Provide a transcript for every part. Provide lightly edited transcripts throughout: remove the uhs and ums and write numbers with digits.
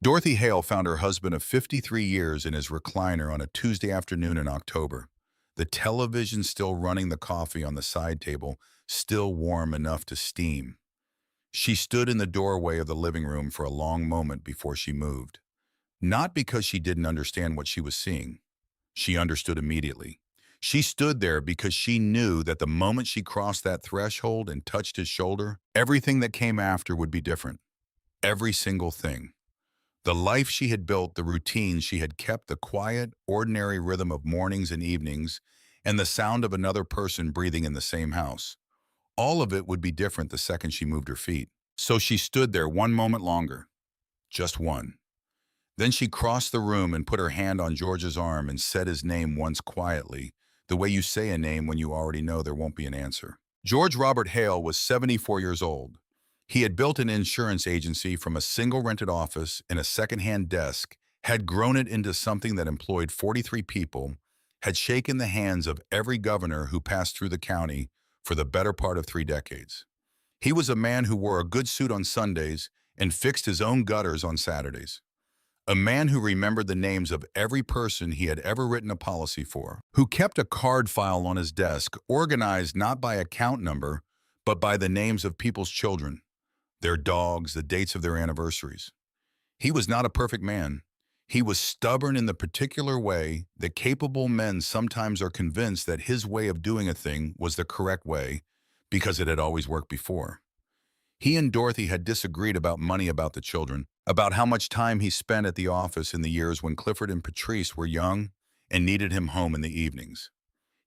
Dorothy Hale found her husband of 53 years in his recliner on a Tuesday afternoon in October. The television still running, the coffee on the side table still warm enough to steam. She stood in the doorway of the living room for a long moment before she moved. Not because she didn't understand what she was seeing. She understood immediately. She stood there because she knew that the moment she crossed that threshold and touched his shoulder, everything that came after would be different. Every single thing. The life she had built, the routines she had kept, the quiet, ordinary rhythm of mornings and evenings, and the sound of another person breathing in the same house. All of it would be different the second she moved her feet. So she stood there one moment longer. Just one. Then she crossed the room and put her hand on George's arm and said his name once quietly, the way you say a name when you already know there won't be an answer. George Robert Hale was 74 years old. He had built an insurance agency from a single rented office and a second-hand desk, had grown it into something that employed 43 people, had shaken the hands of every governor who passed through the county for the better part of 3 decades. He was a man who wore a good suit on Sundays and fixed his own gutters on Saturdays. A man who remembered the names of every person he had ever written a policy for, who kept a card file on his desk organized not by account number, but by the names of people's children, their dogs, the dates of their anniversaries. He was not a perfect man. He was stubborn in the particular way that capable men sometimes are convinced that his way of doing a thing was the correct way because it had always worked before. He and Dorothy had disagreed about money, about the children, about how much time he spent at the office in the years when Clifford and Patrice were young and needed him home in the evenings.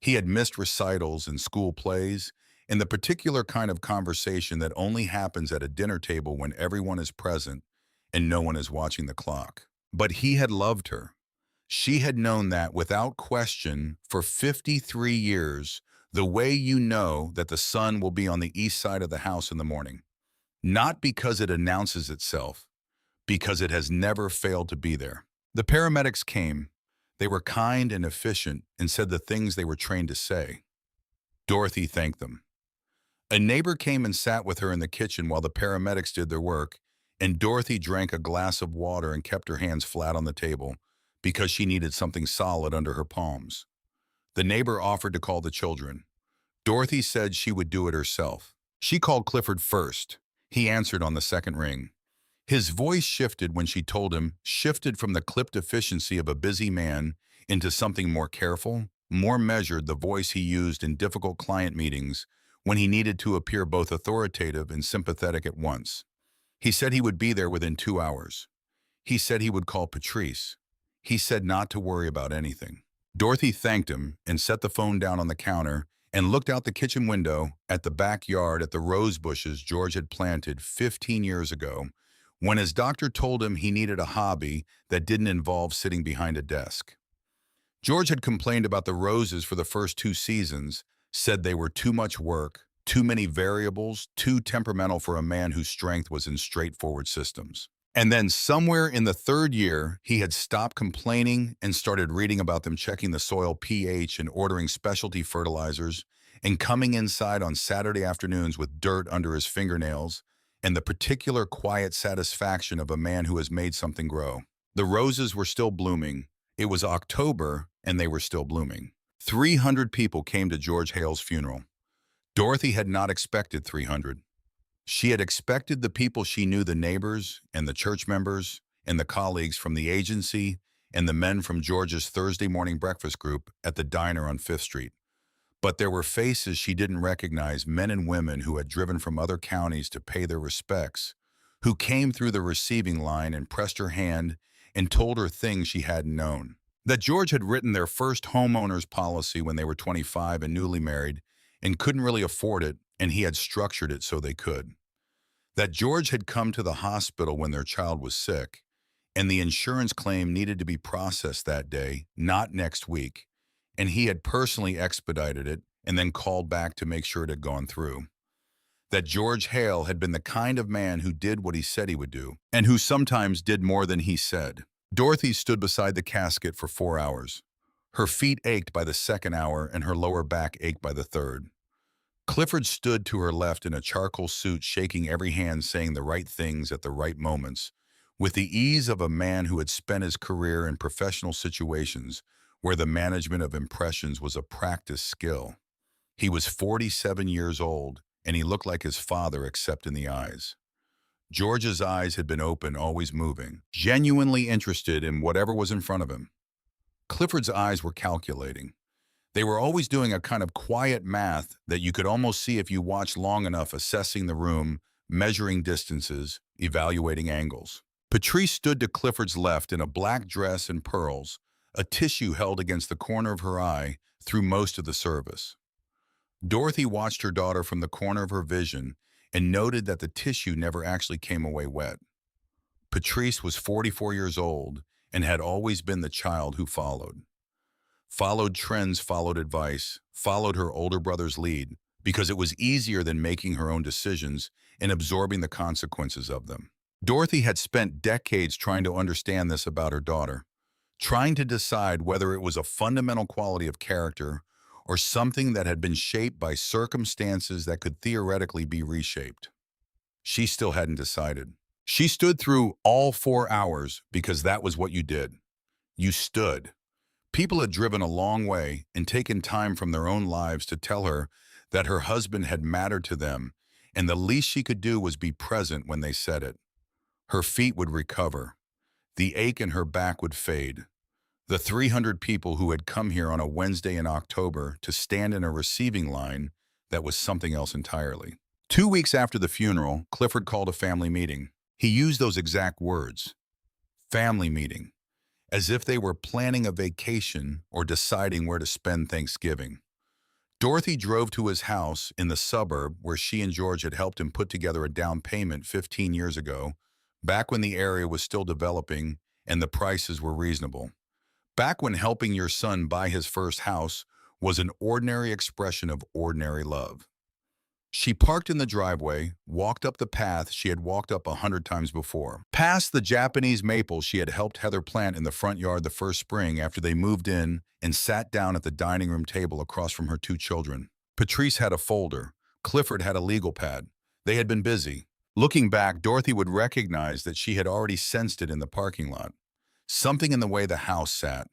He had missed recitals and school plays, and the particular kind of conversation that only happens at a dinner table when everyone is present and no one is watching the clock. But he had loved her. She had known that without question for 53 years, the way you know that the sun will be on the east side of the house in the morning. Not because it announces itself, because it has never failed to be there. The paramedics came. They were kind and efficient and said the things they were trained to say. Dorothy thanked them. A neighbor came and sat with her in the kitchen while the paramedics did their work, and Dorothy drank a glass of water and kept her hands flat on the table because she needed something solid under her palms. The neighbor offered to call the children. Dorothy said she would do it herself. She called Clifford first. He answered on the second ring. His voice shifted when she told him, shifted from the clipped efficiency of a busy man into something more careful, more measured, the voice he used in difficult client meetings when he needed to appear both authoritative and sympathetic at once. He said he would be there within 2 hours. He said he would call Patrice. He said not to worry about anything. Dorothy thanked him and set the phone down on the counter and looked out the kitchen window at the backyard at the rose bushes George had planted 15 years ago when his doctor told him he needed a hobby that didn't involve sitting behind a desk. George had complained about the roses for the first 2 seasons, said they were too much work, too many variables, too temperamental for a man whose strength was in straightforward systems. And then somewhere in the 3rd year, he had stopped complaining and started reading about them checking the soil pH and ordering specialty fertilizers and coming inside on Saturday afternoons with dirt under his fingernails and the particular quiet satisfaction of a man who has made something grow. The roses were still blooming. It was October and they were still blooming. 300 people came to George Hale's funeral. Dorothy had not expected 300. She had expected the people she knew, the neighbors and the church members and the colleagues from the agency and the men from George's Thursday morning breakfast group at the diner on 5th Street. But there were faces she didn't recognize, men and women who had driven from other counties to pay their respects, who came through the receiving line and pressed her hand and told her things she hadn't known. That George had written their first homeowner's policy when they were 25 and newly married and couldn't really afford it, and he had structured it so they could. That George had come to the hospital when their child was sick, and the insurance claim needed to be processed that day, not next week, and he had personally expedited it and then called back to make sure it had gone through. That George Hale had been the kind of man who did what he said he would do, and who sometimes did more than he said. Dorothy stood beside the casket for 4 hours. Her feet ached by the 2nd hour and her lower back ached by the 3rd. Clifford stood to her left in a charcoal suit, shaking every hand, saying the right things at the right moments, With the ease of a man who had spent his career in professional situations where the management of impressions was a practiced skill. He was 47 years old, and he looked like his father except in the eyes. George's eyes had been open, always moving, genuinely interested in whatever was in front of him. Clifford's eyes were calculating. They were always doing a kind of quiet math that you could almost see if you watched long enough, assessing the room, measuring distances, evaluating angles. Patrice stood to Clifford's left in a black dress and pearls, a tissue held against the corner of her eye through most of the service. Dorothy watched her daughter from the corner of her vision and noted that the tissue never actually came away wet. Patrice was 44 years old and had always been the child who followed. Followed trends, followed advice, followed her older brother's lead because it was easier than making her own decisions and absorbing the consequences of them. Dorothy had spent decades trying to understand this about her daughter, trying to decide whether it was a fundamental quality of character or something that had been shaped by circumstances that could theoretically be reshaped. She still hadn't decided. She stood through all 4 hours because that was what you did. You stood. People had driven a long way and taken time from their own lives to tell her that her husband had mattered to them, and the least she could do was be present when they said it. Her feet would recover. The ache in her back would fade. The 300 people who had come here on a Wednesday in October to stand in a receiving line, that was something else entirely. 2 weeks after the funeral, Clifford called a family meeting. He used those exact words, family meeting, as if they were planning a vacation or deciding where to spend Thanksgiving. Dorothy drove to his house in the suburb where she and George had helped him put together a down payment 15 years ago, back when the area was still developing and the prices were reasonable. Back when helping your son buy his first house was an ordinary expression of ordinary love. She parked in the driveway, walked up the path she had walked up 100 times before, past the Japanese maple she had helped Heather plant in the front yard the first spring after they moved in, and sat down at the dining room table across from her 2 children. Patrice had a folder. Clifford had a legal pad. They had been busy. Looking back, Dorothy would recognize that she had already sensed it in the parking lot. Something in the way the house sat.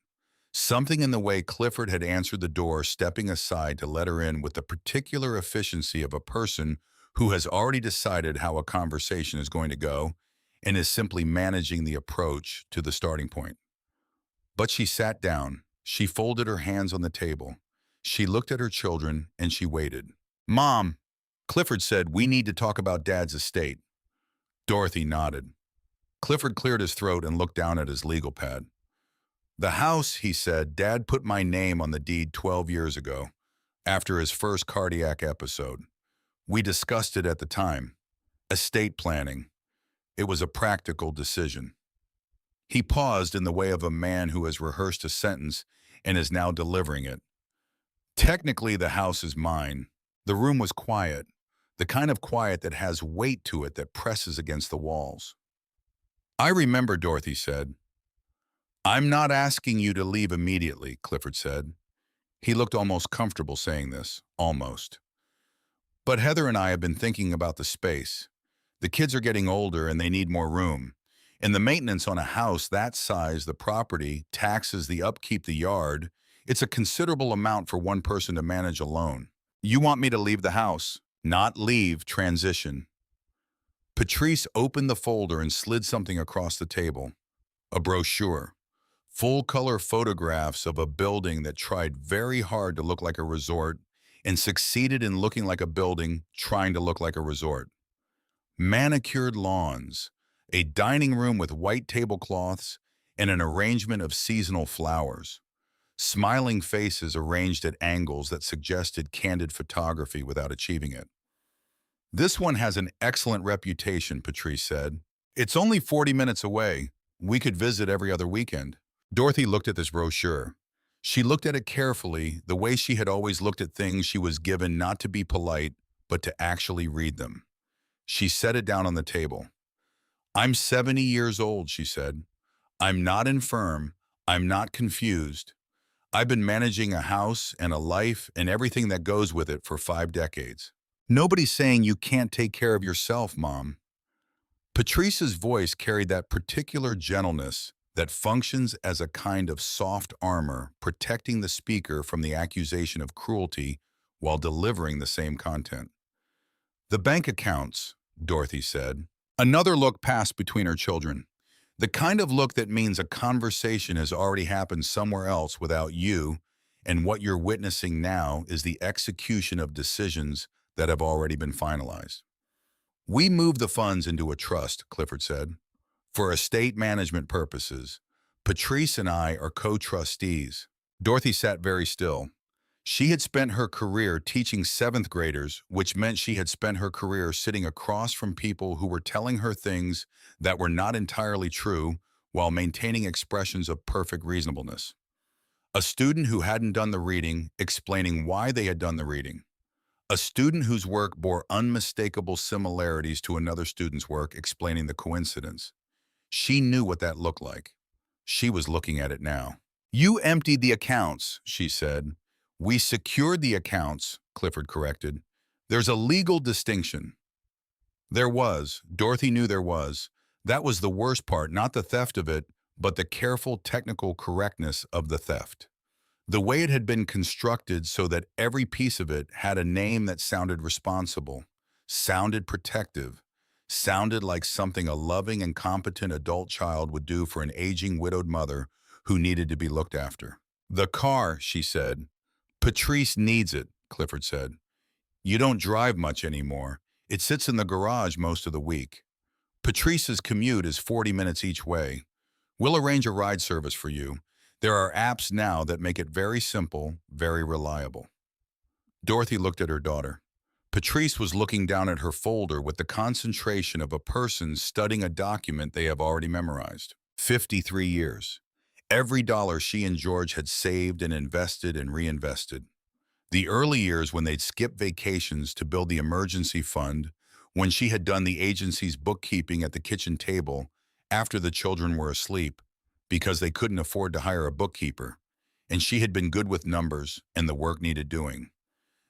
Something in the way Clifford had answered the door, stepping aside to let her in with the particular efficiency of a person who has already decided how a conversation is going to go and is simply managing the approach to the starting point. But she sat down. She folded her hands on the table. She looked at her children and she waited. "Mom," Clifford said, "we need to talk about Dad's estate." Dorothy nodded. Clifford cleared his throat and looked down at his legal pad. "The house," he said, "Dad put my name on the deed 12 years ago, after his first cardiac episode. We discussed it at the time. Estate planning. It was a practical decision." He paused in the way of a man who has rehearsed a sentence and is now delivering it. "Technically, the house is mine." The room was quiet, the kind of quiet that has weight to it that presses against the walls. "I remember," Dorothy said. "I'm not asking you to leave immediately," Clifford said. He looked almost comfortable saying this, almost. "But Heather and I have been thinking about the space. The kids are getting older and they need more room. And the maintenance on a house that size, the property, taxes, the upkeep, the yard, it's a considerable amount for one person to manage alone. You want me to leave the house, not leave, transition." Patrice opened the folder and slid something across the table. A brochure. Full-color photographs of a building that tried very hard to look like a resort and succeeded in looking like a building trying to look like a resort. Manicured lawns, a dining room with white tablecloths, and an arrangement of seasonal flowers. Smiling faces arranged at angles that suggested candid photography without achieving it. "This one has an excellent reputation," Patrice said. "It's only 40 minutes away. We could visit every other weekend." Dorothy looked at this brochure. She looked at it carefully, the way she had always looked at things she was given, not to be polite, but to actually read them. She set it down on the table. "I'm 70 years old," she said. "I'm not infirm. I'm not confused. I've been managing a house and a life and everything that goes with it for 5 decades. Nobody's saying you can't take care of yourself, Mom." Patrice's voice carried that particular gentleness that functions as a kind of soft armor, protecting the speaker from the accusation of cruelty while delivering the same content. The bank accounts, Dorothy said. Another look passed between her children. The kind of look that means a conversation has already happened somewhere else without you, and what you're witnessing now is the execution of decisions that have already been finalized. We moved the funds into a trust, Clifford said, for estate management purposes. Patrice and I are co-trustees. Dorothy sat very still. She had spent her career teaching seventh graders, which meant she had spent her career sitting across from people who were telling her things that were not entirely true while maintaining expressions of perfect reasonableness. A student who hadn't done the reading, explaining why they had done the reading. A student whose work bore unmistakable similarities to another student's work, explaining the coincidence. She knew what that looked like. She was looking at it now. You emptied the accounts, she said. We secured the accounts, Clifford corrected. There's a legal distinction. There was. Dorothy knew there was. That was the worst part, not the theft of it, but the careful technical correctness of the theft. The way it had been constructed so that every piece of it had a name that sounded responsible, sounded protective, sounded like something a loving and competent adult child would do for an aging widowed mother who needed to be looked after. The car, she said. Patrice needs it, Clifford said. You don't drive much anymore. It sits in the garage most of the week. Patrice's commute is 40 minutes each way. We'll arrange a ride service for you. There are apps now that make it very simple, very reliable. Dorothy looked at her daughter. Patrice was looking down at her folder with the concentration of a person studying a document they have already memorized. 53 years. Every dollar she and George had saved and invested and reinvested. The early years when they'd skip vacations to build the emergency fund, when she had done the agency's bookkeeping at the kitchen table after the children were asleep, because they couldn't afford to hire a bookkeeper, and she had been good with numbers and the work needed doing.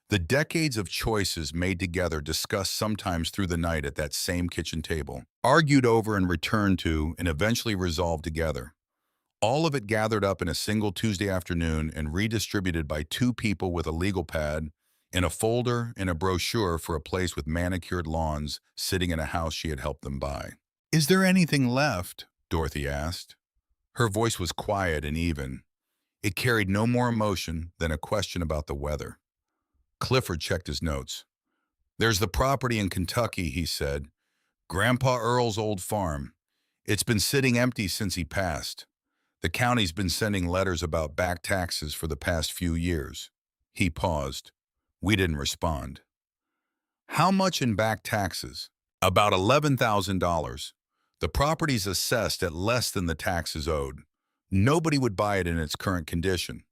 The decades of choices made together, discussed sometimes through the night at that same kitchen table, argued over and returned to, and eventually resolved together. All of it gathered up in a single Tuesday afternoon and redistributed by two people with a legal pad, in a folder and a brochure for a place with manicured lawns sitting in a house she had helped them buy. Is there anything left? Dorothy asked. Her voice was quiet and even. It carried no more emotion than a question about the weather. Clifford checked his notes. There's the property in Kentucky, he said. Grandpa Earl's old farm. It's been sitting empty since he passed. The county's been sending letters about back taxes for the past few years. He paused. We didn't respond. How much in back taxes? About $11,000. The property's assessed at less than the taxes owed. Nobody would buy it in its current condition.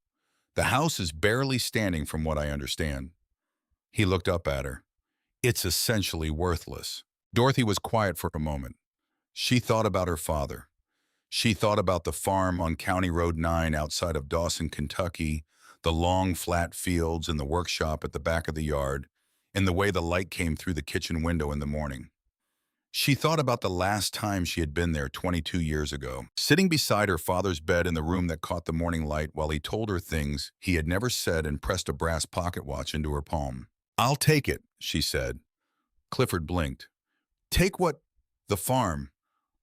The house is barely standing from what I understand. He looked up at her. It's essentially worthless. Dorothy was quiet for a moment. She thought about her father. She thought about the farm on County Road 9 outside of Dawson, Kentucky, the long flat fields and the workshop at the back of the yard, and the way the light came through the kitchen window in the morning. She thought about the last time she had been there 22 years ago, sitting beside her father's bed in the room that caught the morning light while he told her things he had never said and pressed a brass pocket watch into her palm. I'll take it, she said. Clifford blinked. Take what? The farm.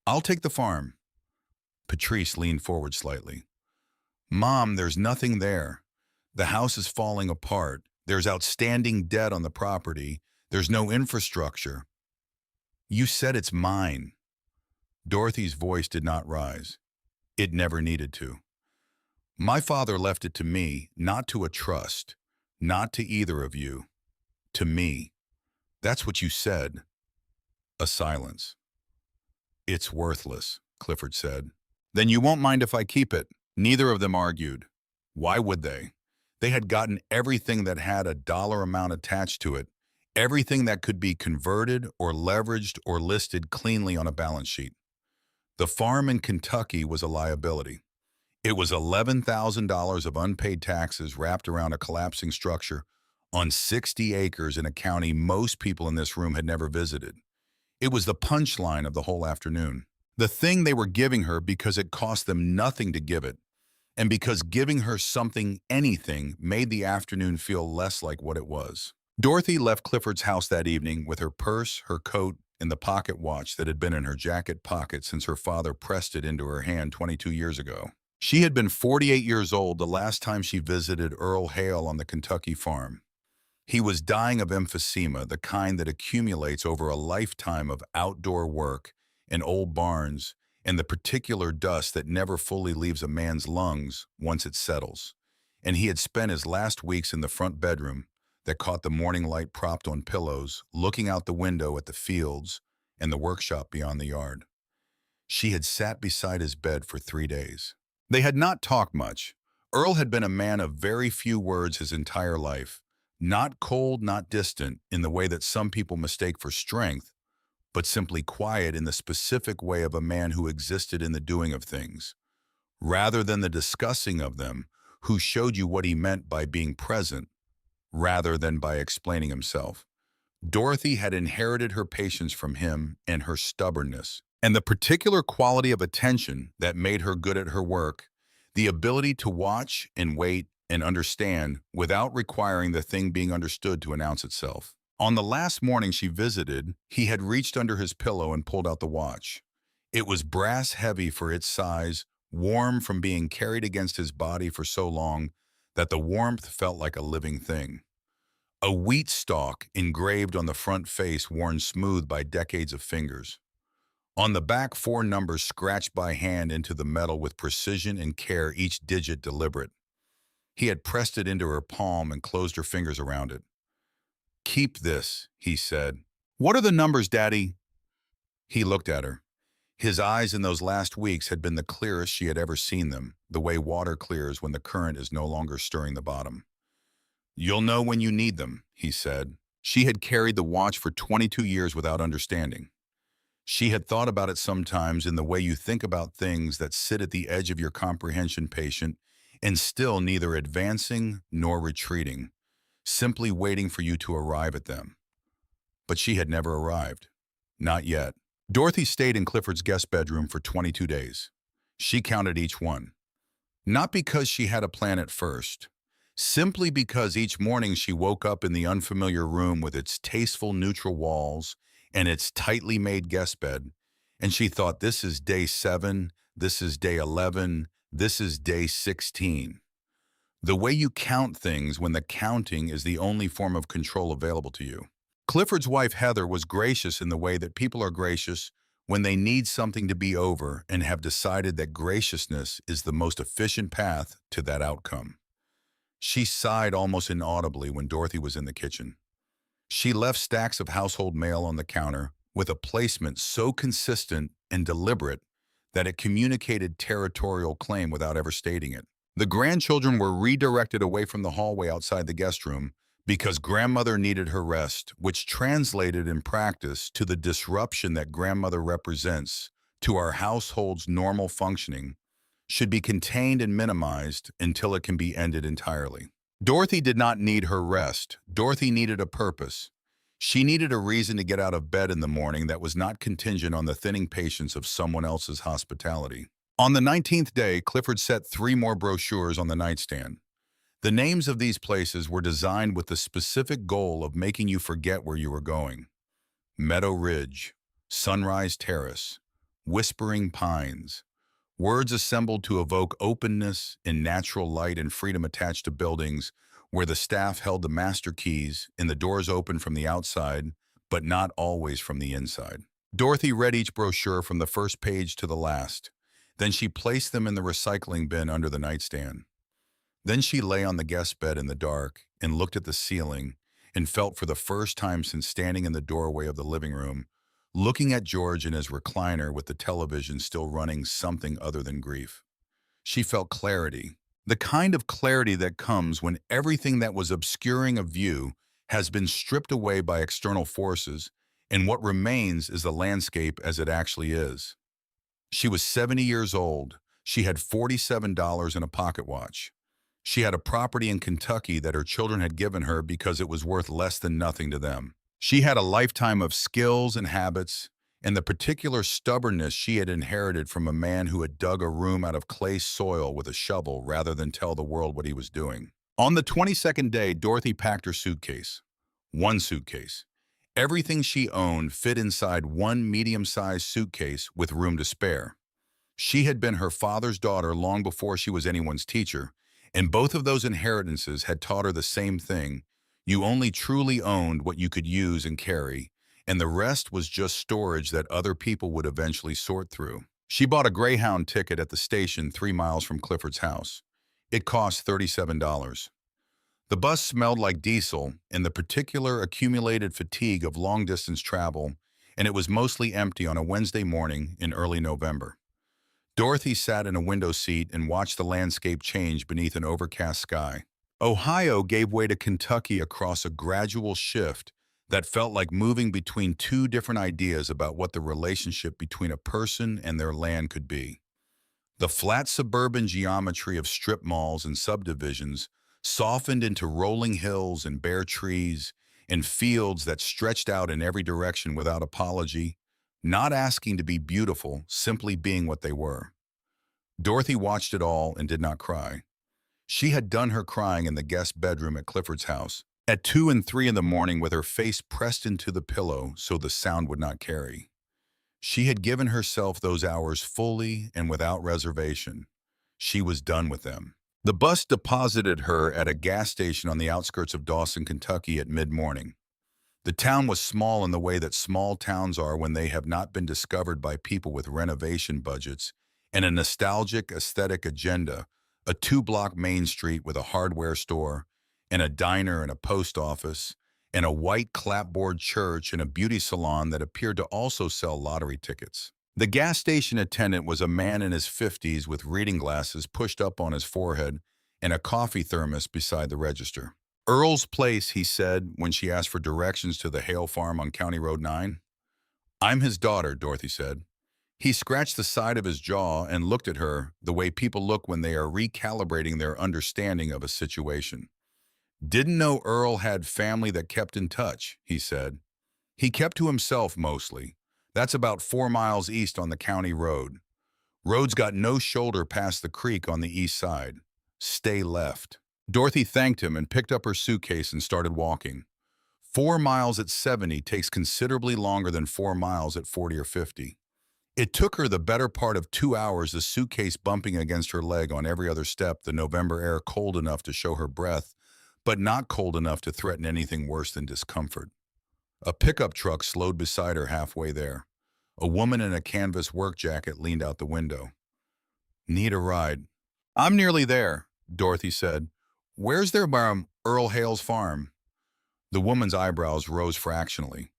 I'll take the farm. Patrice leaned forward slightly. Mom, there's nothing there. The house is falling apart. There's outstanding debt on the property. There's no infrastructure. You said it's mine. Dorothy's voice did not rise. It never needed to. My father left it to me, not to a trust, not to either of you. To me. That's what you said. A silence. It's worthless, Clifford said. Then you won't mind if I keep it. Neither of them argued. Why would they? They had gotten everything that had a dollar amount attached to it, everything that could be converted or leveraged or listed cleanly on a balance sheet. The farm in Kentucky was a liability. It was $11,000 of unpaid taxes wrapped around a collapsing structure on 60 acres in a county most people in this room had never visited. It was the punchline of the whole afternoon. The thing they were giving her because it cost them nothing to give it, and because giving her something, anything, made the afternoon feel less like what it was. Dorothy left Clifford's house that evening with her purse, her coat, and the pocket watch that had been in her jacket pocket since her father pressed it into her hand 22 years ago. She had been 48 years old the last time she visited Earl Hale on the Kentucky farm. He was dying of emphysema, the kind that accumulates over a lifetime of outdoor work in old barns and the particular dust that never fully leaves a man's lungs once it settles. And he had spent his last weeks in the front bedroom that caught the morning light propped on pillows, looking out the window at the fields and the workshop beyond the yard. She had sat beside his bed for 3 days. They had not talked much. Earl had been a man of very few words his entire life, not cold, not distant in the way that some people mistake for strength, but simply quiet in the specific way of a man who existed in the doing of things, rather than the discussing of them, who showed you what he meant by being present, rather than by explaining himself. Dorothy had inherited her patience from him and her stubbornness, and the particular quality of attention that made her good at her work, the ability to watch and wait and understand without requiring the thing being understood to announce itself. On the last morning she visited, he had reached under his pillow and pulled out the watch. It was brass heavy for its size, warm from being carried against his body for so long that the warmth felt like a living thing. A wheat stalk engraved on the front face worn smooth by decades of fingers. On the back, 4 numbers scratched by hand into the metal with precision and care, each digit deliberate. He had pressed it into her palm and closed her fingers around it. "Keep this," he said. "What are the numbers, Daddy?" He looked at her. His eyes in those last weeks had been the clearest she had ever seen them, the way water clears when the current is no longer stirring the bottom. "You'll know when you need them," he said. She had carried the watch for 22 years without understanding. She had thought about it sometimes in the way you think about things that sit at the edge of your comprehension, patient, and still neither advancing nor retreating, simply waiting for you to arrive at them. But she had never arrived. Not yet. Dorothy stayed in Clifford's guest bedroom for 22 days. She counted each one. Not because she had a plan at first, simply because each morning she woke up in the unfamiliar room with its tasteful neutral walls and its tightly made guest bed, and she thought, this is day 7, this is day 11, this is day 16. The way you count things when the counting is the only form of control available to you. Clifford's wife, Heather, was gracious in the way that people are gracious when they need something to be over and have decided that graciousness is the most efficient path to that outcome. She sighed almost inaudibly when Dorothy was in the kitchen. She left stacks of household mail on the counter with a placement so consistent and deliberate that it communicated territorial claim without ever stating it. The grandchildren were redirected away from the hallway outside the guest room because grandmother needed her rest, which translated in practice to the disruption that grandmother represents to our household's normal functioning should be contained and minimized until it can be ended entirely. Dorothy did not need her rest. Dorothy needed a purpose. She needed a reason to get out of bed in the morning that was not contingent on the thinning patience of someone else's hospitality. On the 19th day, Clifford set 3 more brochures on the nightstand. The names of these places were designed with the specific goal of making you forget where you were going. Meadow Ridge, Sunrise Terrace, Whispering Pines, words assembled to evoke openness and natural light and freedom attached to buildings where the staff held the master keys and the doors open from the outside, but not always from the inside. Dorothy read each brochure from the first page to the last. Then she placed them in the recycling bin under the nightstand. Then she lay on the guest bed in the dark and looked at the ceiling and felt for the first time since standing in the doorway of the living room, looking at George in his recliner with the television still running, something other than grief. She felt clarity, the kind of clarity that comes when everything that was obscuring a view has been stripped away by external forces, and what remains is the landscape as it actually is. She was 70 years old. She had $47 in a pocket watch. She had a property in Kentucky that her children had given her because it was worth less than nothing to them. She had a lifetime of skills and habits, and the particular stubbornness she had inherited from a man who had dug a room out of clay soil with a shovel rather than tell the world what he was doing. On the 22nd day, Dorothy packed her suitcase. One suitcase. Everything she owned fit inside one medium-sized suitcase with room to spare. She had been her father's daughter long before she was anyone's teacher, and both of those inheritances had taught her the same thing. You only truly owned what you could use and carry, and the rest was just storage that other people would eventually sort through. She bought a Greyhound ticket at the station 3 miles from Clifford's house. It cost $37. The bus smelled like diesel and the particular accumulated fatigue of long-distance travel, and it was mostly empty on a Wednesday morning in early November. Dorothy sat in a window seat and watched the landscape change beneath an overcast sky. Ohio gave way to Kentucky across a gradual shift that felt like moving between two different ideas about what the relationship between a person and their land could be. The flat suburban geometry of strip malls and subdivisions softened into rolling hills and bare trees and fields that stretched out in every direction without apology, not asking to be beautiful, simply being what they were. Dorothy watched it all and did not cry. She had done her crying in the guest bedroom at Clifford's house, at 2 and 3 in the morning with her face pressed into the pillow so the sound would not carry. She had given herself those hours fully and without reservation. She was done with them. The bus deposited her at a gas station on the outskirts of Dawson, Kentucky at mid-morning. The town was small in the way that small towns are when they have not been discovered by people with renovation budgets and a nostalgic aesthetic agenda, a 2-block main street with a hardware store, and a diner and a post office, and a white clapboard church and a beauty salon that appeared to also sell lottery tickets. The gas station attendant was a man in his 50s with reading glasses pushed up on his forehead and a coffee thermos beside the register. "Earl's place," he said when she asked for directions to the Hale farm on County Road 9. "I'm his daughter," Dorothy said. He scratched the side of his jaw and looked at her the way people look when they are recalibrating their understanding of a situation. "Didn't know Earl had family that kept in touch," he said. "He kept to himself mostly. That's about 4 miles east on the county road. Road's got no shoulder past the creek on the east side. Stay left." Dorothy thanked him and picked up her suitcase and started walking. 4 miles at 70 takes considerably longer than 4 miles at 40 or 50. It took her the better part of 2 hours, the suitcase bumping against her leg on every other step, the November air cold enough to show her breath, but not cold enough to threaten anything worse than discomfort. A pickup truck slowed beside her halfway there. A woman in a canvas work jacket leaned out the window. "Need a ride?" "I'm nearly there," Dorothy said. "Where's their Earl Hale's farm?" The woman's eyebrows rose fractionally.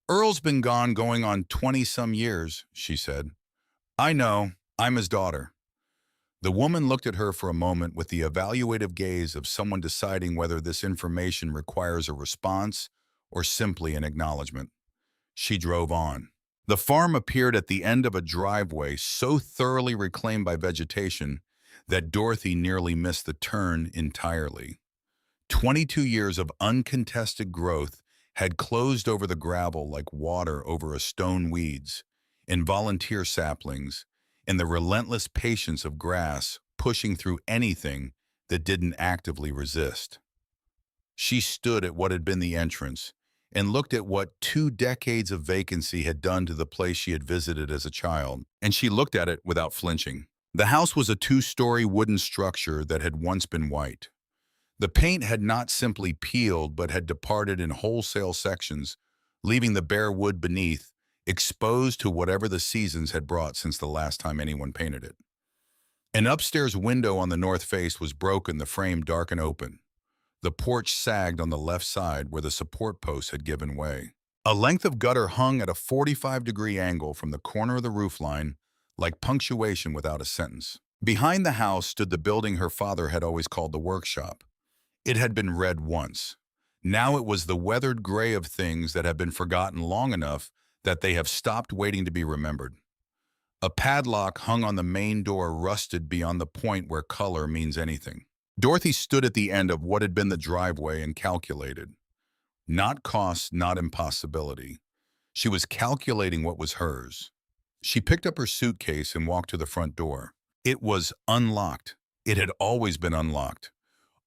"Earl's been gone going on 20-some years," she said. "I know. I'm his daughter." The woman looked at her for a moment with the evaluative gaze of someone deciding whether this information requires a response or simply an acknowledgement. She drove on. The farm appeared at the end of a driveway so thoroughly reclaimed by vegetation that Dorothy nearly missed the turn entirely. 22 years of uncontested growth had closed over the gravel like water over a stone weeds, and volunteer saplings, and the relentless patience of grass pushing through anything that didn't actively resist. She stood at what had been the entrance and looked at what 2 decades of vacancy had done to the place she had visited as a child, and she looked at it without flinching. The house was a 2-story wooden structure that had once been white. The paint had not simply peeled but had departed in wholesale sections, leaving the bare wood beneath exposed to whatever the seasons had brought since the last time anyone painted it. An upstairs window on the north face was broken, the frame dark and open. The porch sagged on the left side where the support posts had given way. A length of gutter hung at a 45-degree angle from the corner of the roofline, like punctuation without a sentence. Behind the house stood the building her father had always called the workshop. It had been red once. Now it was the weathered gray of things that have been forgotten long enough that they have stopped waiting to be remembered. A padlock hung on the main door rusted beyond the point where color means anything. Dorothy stood at the end of what had been the driveway and calculated. Not cost, not impossibility. She was calculating what was hers. She picked up her suitcase and walked to the front door. It was unlocked. It had always been unlocked.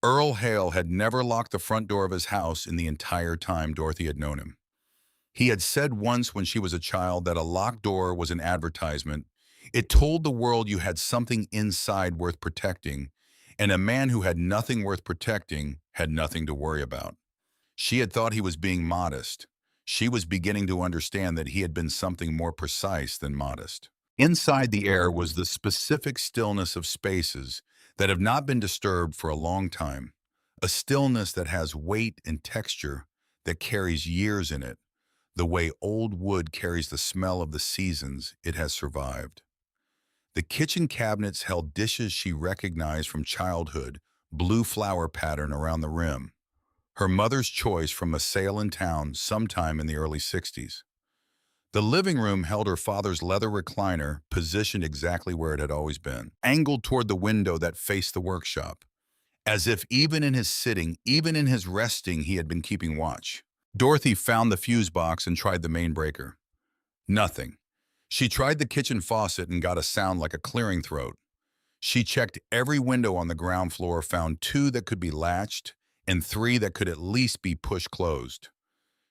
Earl Hale had never locked the front door of his house in the entire time Dorothy had known him. He had said once when she was a child that a locked door was an advertisement. It told the world you had something inside worth protecting, and a man who had nothing worth protecting had nothing to worry about. She had thought he was being modest. She was beginning to understand that he had been something more precise than modest. Inside the air was the specific stillness of spaces that have not been disturbed for a long time, a stillness that has weight and texture that carries years in it, the way old wood carries the smell of the seasons it has survived. The kitchen cabinets held dishes she recognized from childhood, blue flower pattern around the rim, her mother's choice from a sale in town sometime in the early 60s. The living room held her father's leather recliner, positioned exactly where it had always been, angled toward the window that faced the workshop, as if even in his sitting, even in his resting, he had been keeping watch. Dorothy found the fuse box and tried the main breaker. Nothing. She tried the kitchen faucet and got a sound like a clearing throat. She checked every window on the ground floor, found 2 that could be latched and 3 that could at least be pushed closed.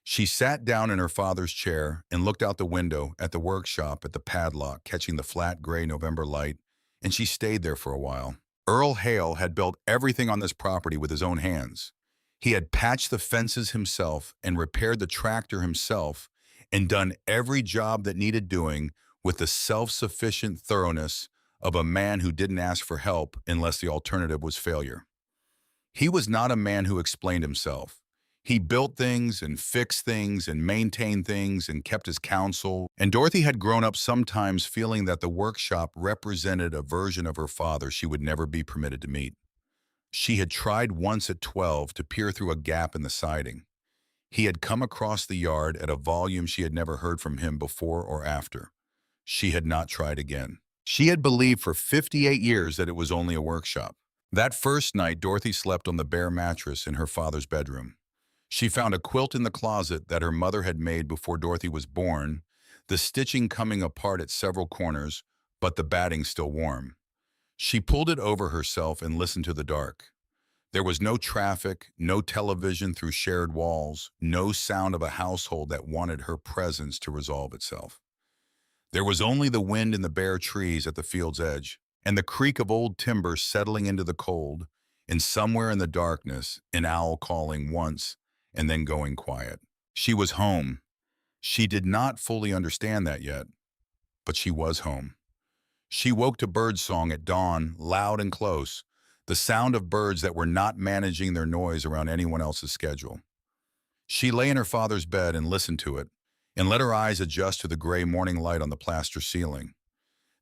She sat down in her father's chair and looked out the window at the workshop, at the padlock, catching the flat gray November light, and she stayed there for a while. Earl Hale had built everything on this property with his own hands. He had patched the fences himself and repaired the tractor himself and done every job that needed doing with the self-sufficient thoroughness of a man who didn't ask for help unless the alternative was failure. He was not a man who explained himself. He built things and fixed things and maintained things and kept his counsel, and Dorothy had grown up sometimes feeling that the workshop represented a version of her father she would never be permitted to meet. She had tried once at 12 to peer through a gap in the siding. He had come across the yard at a volume she had never heard from him before or after. She had not tried again. She had believed for 58 years that it was only a workshop. That first night, Dorothy slept on the bare mattress in her father's bedroom. She found a quilt in the closet that her mother had made before Dorothy was born, the stitching coming apart at several corners, but the batting still warm. She pulled it over herself and listened to the dark. There was no traffic, no television through shared walls, no sound of a household that wanted her presence to resolve itself. There was only the wind in the bare trees at the field's edge, and the creak of old timber settling into the cold, and somewhere in the darkness, an owl calling once and then going quiet. She was home. She did not fully understand that yet, but she was home. She woke to birdsong at dawn, loud and close, the sound of birds that were not managing their noise around anyone else's schedule. She lay in her father's bed and listened to it, and let her eyes adjust to the gray morning light on the plaster ceiling.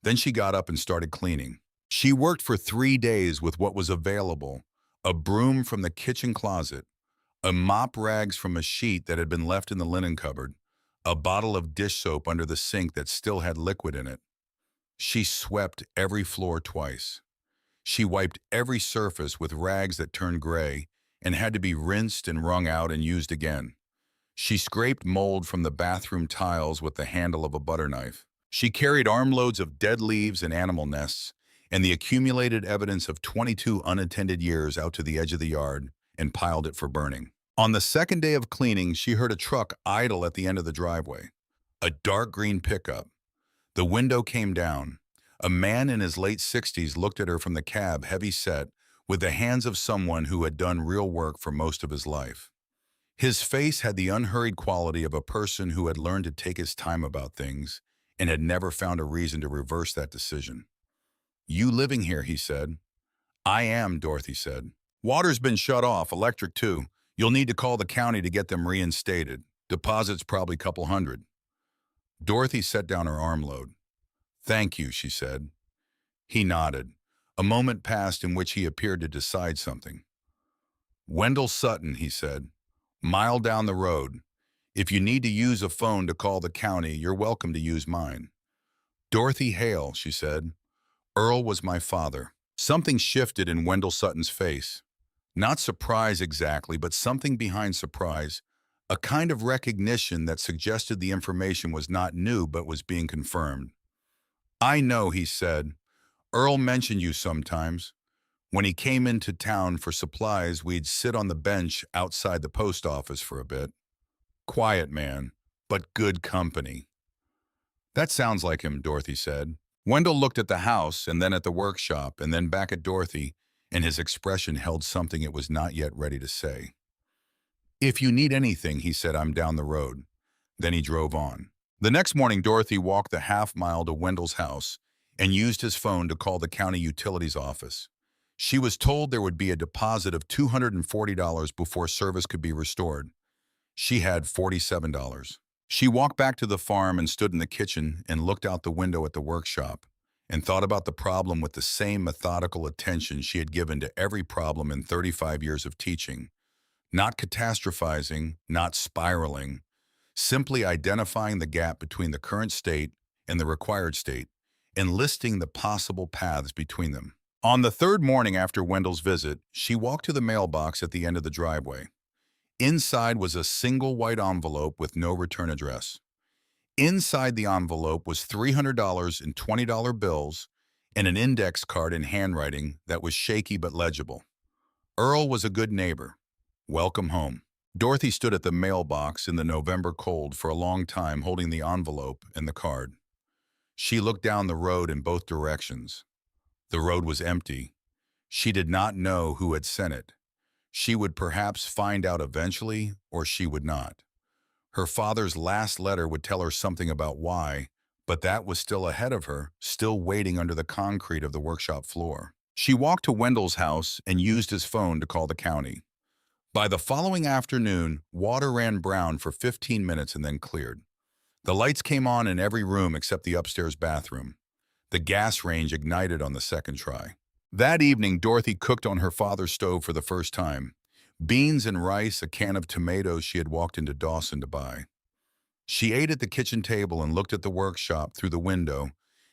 Then she got up and started cleaning. She worked for 3 days with what was available: a broom from the kitchen closet, a mop rags from a sheet that had been left in the linen cupboard, a bottle of dish soap under the sink that still had liquid in it. She swept every floor twice. She wiped every surface with rags that turned gray and had to be rinsed and wrung out and used again. She scraped mold from the bathroom tiles with the handle of a butter knife. She carried armloads of dead leaves and animal nests and the accumulated evidence of 22 unattended years out to the edge of the yard and piled it for burning. On the second day of cleaning, she heard a truck idle at the end of the driveway. A dark green pickup. The window came down. A man in his late 60s looked at her from the cab, heavy-set, with the hands of someone who had done real work for most of his life. His face had the unhurried quality of a person who had learned to take his time about things and had never found a reason to reverse that decision. "You living here," he said. "I am," Dorothy said. "Water's been shut off, electric too. You'll need to call the county to get them reinstated. Deposit's probably a couple hundred." Dorothy set down her armload. "Thank you," she said. He nodded. A moment passed in which he appeared to decide something. "Wendell Sutton," he said. "Mile down the road. If you need to use a phone to call the county, you're welcome to use mine." "Dorothy Hale," she said. "Earl was my father." Something shifted in Wendell Sutton's face. Not surprise exactly, but something behind surprise. a kind of recognition that suggested the information was not new but was being confirmed. "I know," he said. "Earl mentioned you sometimes. When he came into town for supplies, we'd sit on the bench outside the post office for a bit. Quiet man, but good company." "That sounds like him," Dorothy said. Wendell looked at the house and then at the workshop and then back at Dorothy, and his expression held something it was not yet ready to say. "If you need anything," he said, "I'm down the road." Then he drove on. The next morning, Dorothy walked the half-mile to Wendell's house and used his phone to call the county utilities office. She was told there would be a deposit of $240 before service could be restored. She had $47. She walked back to the farm and stood in the kitchen and looked out the window at the workshop and thought about the problem with the same methodical attention she had given to every problem in 35 years of teaching. Not catastrophizing, not spiraling, simply identifying the gap between the current state and the required state and listing the possible paths between them. On the third morning after Wendell's visit, she walked to the mailbox at the end of the driveway. Inside was a single white envelope with no return address. Inside the envelope was $300 in $20 bills and an index card in handwriting that was shaky but legible. Earl was a good neighbor. Welcome home. Dorothy stood at the mailbox in the November cold for a long time holding the envelope and the card. She looked down the road in both directions. The road was empty. She did not know who had sent it. She would perhaps find out eventually, or she would not. Her father's last letter would tell her something about why, but that was still ahead of her, still waiting under the concrete of the workshop floor. She walked to Wendell's house and used his phone to call the county. By the following afternoon, water ran brown for 15 minutes and then cleared. The lights came on in every room except the upstairs bathroom. The gas range ignited on the second try. That evening, Dorothy cooked on her father's stove for the first time. Beans and rice, a can of tomatoes she had walked into Dawson to buy. She ate at the kitchen table and looked at the workshop through the window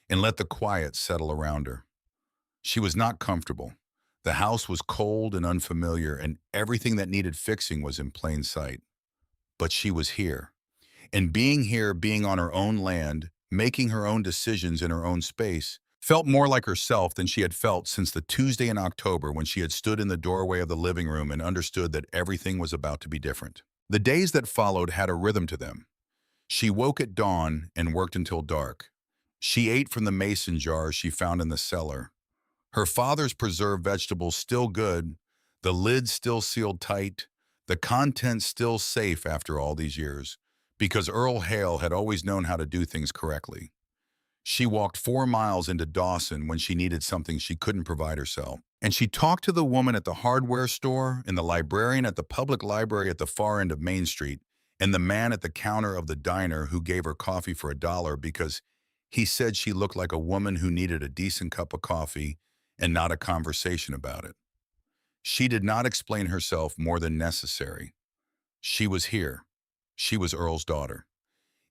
and let the quiet settle around her. She was not comfortable. The house was cold and unfamiliar, and everything that needed fixing was in plain sight. But she was here. And being here, being on her own land, making her own decisions in her own space, felt more like herself than she had felt since the Tuesday in October when she had stood in the doorway of the living room and understood that everything was about to be different. The days that followed had a rhythm to them. She woke at dawn and worked until dark. She ate from the mason jars she found in the cellar. Her father's preserved vegetables still good, the lid still sealed tight, the contents still safe after all these years, because Earl Hale had always known how to do things correctly. She walked 4 miles into Dawson when she needed something she couldn't provide herself. And she talked to the woman at the hardware store, and the librarian at the public library at the far end of Main Street, and the man at the counter of the diner who gave her coffee for $1 because he said she looked like a woman who needed a decent cup of coffee and not a conversation about it. She did not explain herself more than necessary. She was here. She was Earl's daughter.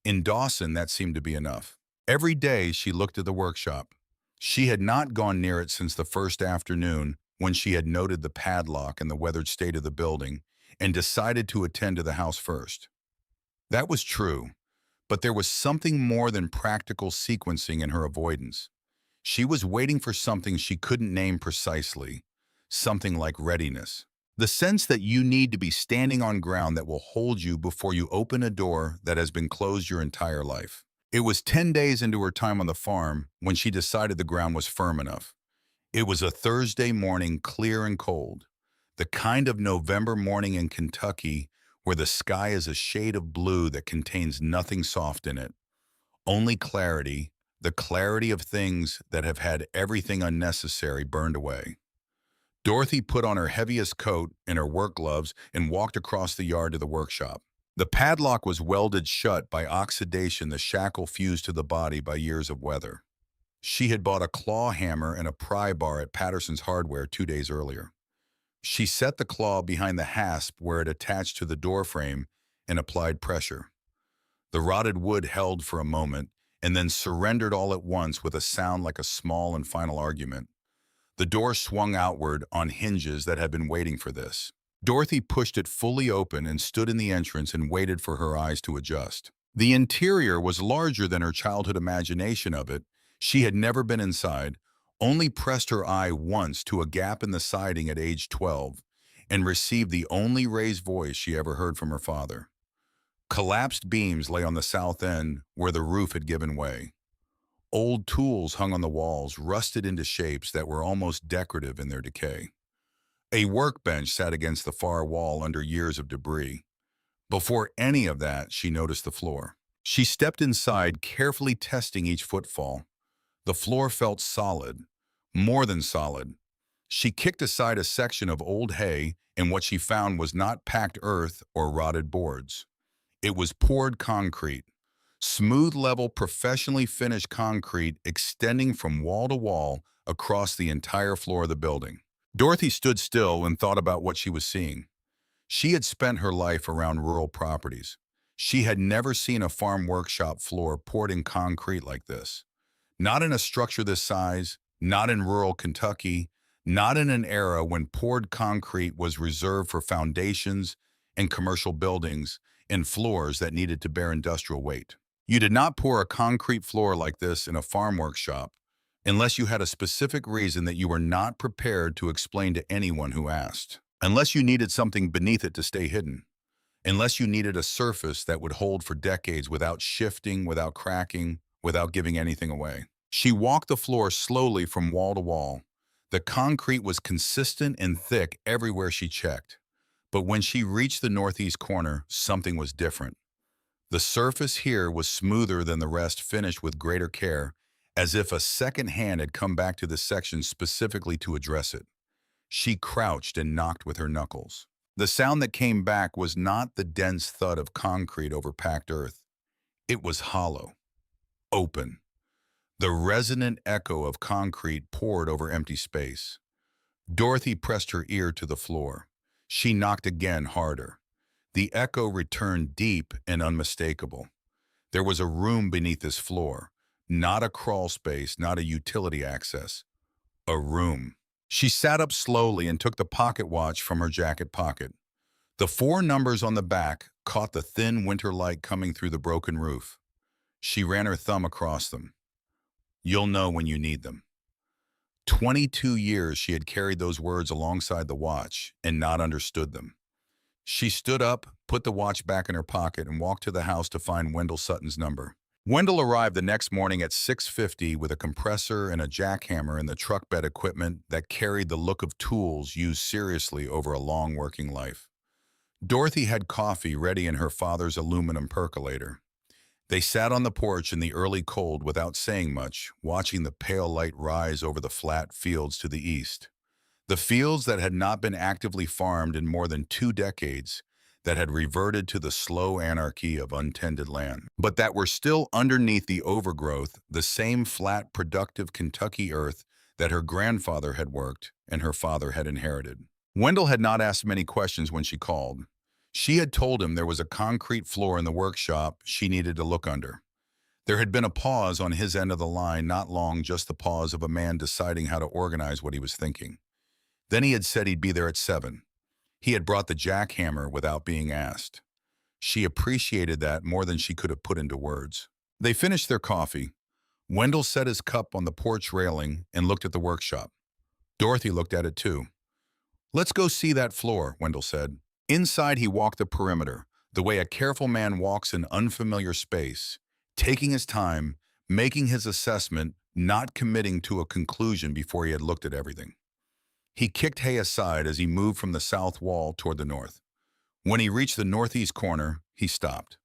In Dawson, that seemed to be enough. Every day she looked at the workshop. She had not gone near it since the first afternoon when she had noted the padlock and the weathered state of the building and decided to attend to the house first. That was true, but there was something more than practical sequencing in her avoidance. She was waiting for something she couldn't name precisely, something like readiness. The sense that you need to be standing on ground that will hold you before you open a door that has been closed your entire life. It was 10 days into her time on the farm when she decided the ground was firm enough. It was a Thursday morning, clear and cold, the kind of November morning in Kentucky where the sky is a shade of blue that contains nothing soft in it, only clarity, the clarity of things that have had everything unnecessary burned away. Dorothy put on her heaviest coat and her work gloves and walked across the yard to the workshop. The padlock was welded shut by oxidation, the shackle fused to the body by years of weather. She had bought a claw hammer and a pry bar at Patterson's Hardware 2 days earlier. She set the claw behind the hasp where it attached to the door frame and applied pressure. The rotted wood held for a moment and then surrendered all at once with a sound like a small and final argument. The door swung outward on hinges that had been waiting for this. Dorothy pushed it fully open and stood in the entrance and waited for her eyes to adjust. The interior was larger than her childhood imagination of it. She had never been inside, only pressed her eye once to a gap in the siding at age 12, and received the only raised voice she ever heard from her father. Collapsed beams lay on the south end where the roof had given way. Old tools hung on the walls, rusted into shapes that were almost decorative in their decay. A workbench sat against the far wall under years of debris. Before any of that, she noticed the floor. She stepped inside, carefully testing each footfall. The floor felt solid, more than solid. She kicked aside a section of old hay, and what she found was not packed earth or rotted boards. It was poured concrete. Smooth, level, professionally finished concrete extending from wall to wall across the entire floor of the building. Dorothy stood still and thought about what she was seeing. She had spent her life around rural properties. She had never seen a farm workshop floor poured in concrete like this. Not in a structure this size, not in rural Kentucky, not in an era when poured concrete was reserved for foundations and commercial buildings and floors that needed to bear industrial weight. You did not pour a concrete floor like this in a farm workshop unless you had a specific reason that you were not prepared to explain to anyone who asked. Unless you needed something beneath it to stay hidden. Unless you needed a surface that would hold for decades without shifting, without cracking, without giving anything away. She walked the floor slowly from wall to wall. The concrete was consistent and thick everywhere she checked. But when she reached the northeast corner, something was different. The surface here was smoother than the rest, finished with greater care, as if a second hand had come back to the section specifically to address it. She crouched and knocked with her knuckles. The sound that came back was not the dense thud of concrete over packed earth. It was hollow, open. The resonant echo of concrete poured over empty space. Dorothy pressed her ear to the floor. She knocked again, harder. The echo returned deep and unmistakable. There was a room beneath this floor, not a crawl space, not a utility access. A room. She sat up slowly and took the pocket watch from her jacket pocket. The 4 numbers on the back caught the thin winter light coming through the broken roof. She ran her thumb across them. You'll know when you need them. 22 years she had carried those words alongside the watch and not understood them. She stood up, put the watch back in her pocket, and walked to the house to find Wendell Sutton's number. Wendell arrived the next morning at 6:50 with a compressor and a jackhammer and the truck bed equipment that carried the look of tools used seriously over a long working life. Dorothy had coffee ready in her father's aluminum percolator. They sat on the porch in the early cold without saying much, watching the pale light rise over the flat fields to the east. The fields that had not been actively farmed in more than 2 decades, that had reverted to the slow anarchy of untended land, but that were still underneath the overgrowth, the same flat, productive Kentucky earth that her grandfather had worked and her father had inherited. Wendell had not asked many questions when she called. She had told him there was a concrete floor in the workshop she needed to look under. There had been a pause on his end of the line, not long, just the pause of a man deciding how to organize what he was thinking. Then he had said he'd be there at 7. He had brought the jackhammer without being asked. She appreciated that more than she could have put into words. They finished their coffee. Wendell set his cup on the porch railing and looked at the workshop. Dorothy looked at it too. Let's go see that floor, Wendell said. Inside he walked the perimeter, the way a careful man walks in unfamiliar space, taking his time, making his assessment, not committing to a conclusion before he had looked at everything. He kicked hay aside as he moved from the south wall toward the north. When he reached the northeast corner, he stopped.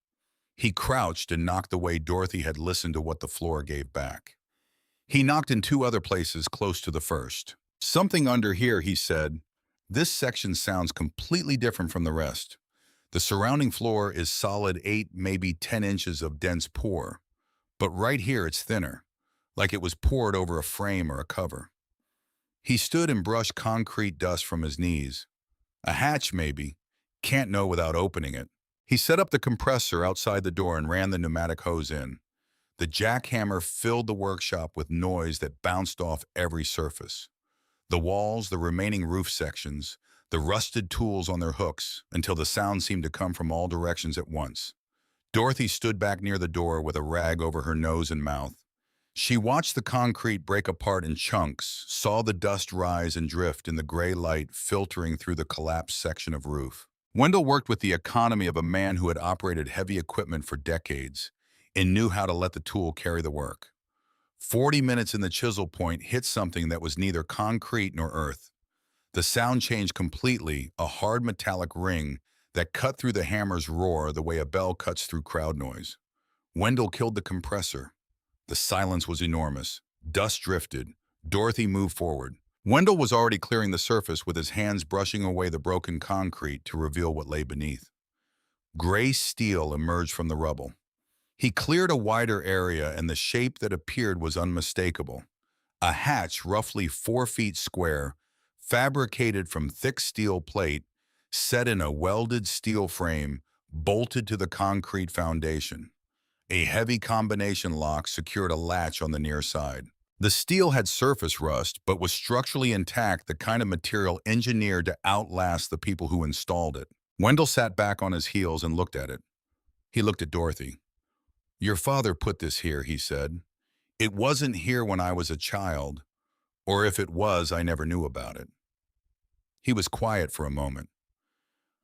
He crouched and knocked the way Dorothy had listened to what the floor gave back. He knocked in 2 other places close to the first. Something under here, he said. This section sounds completely different from the rest. The surrounding floor is solid 8, maybe 10 inches of dense pour. But right here it's thinner, like it was poured over a frame or a cover. He stood and brushed concrete dust from his knees. A hatch, maybe. Can't know without opening it. He set up the compressor outside the door and ran the pneumatic hose in. The jackhammer filled the workshop with noise that bounced off every surface. The walls, the remaining roof sections, the rusted tools on their hooks, until the sound seemed to come from all directions at once. Dorothy stood back near the door with a rag over her nose and mouth. She watched the concrete break apart in chunks, saw the dust rise and drift in the gray light filtering through the collapsed section of roof. Wendell worked with the economy of a man who had operated heavy equipment for decades and knew how to let the tool carry the work. 40 minutes in the chisel point hit something that was neither concrete nor earth. The sound changed completely, a hard metallic ring that cut through the hammer's roar the way a bell cuts through crowd noise. Wendell killed the compressor. The silence was enormous. Dust drifted. Dorothy moved forward. Wendell was already clearing the surface with his hands brushing away the broken concrete to reveal what lay beneath. Gray steel emerged from the rubble. He cleared a wider area and the shape that appeared was unmistakable. A hatch roughly 4 feet square, fabricated from thick steel plate, set in a welded steel frame, bolted to the concrete foundation. A heavy combination lock secured a latch on the near side. The steel had surface rust, but was structurally intact, the kind of material engineered to outlast the people who installed it. Wendell sat back on his heels and looked at it. He looked at Dorothy. "Your father put this here," he said. "It wasn't here when I was a child, or if it was, I never knew about it." He was quiet for a moment.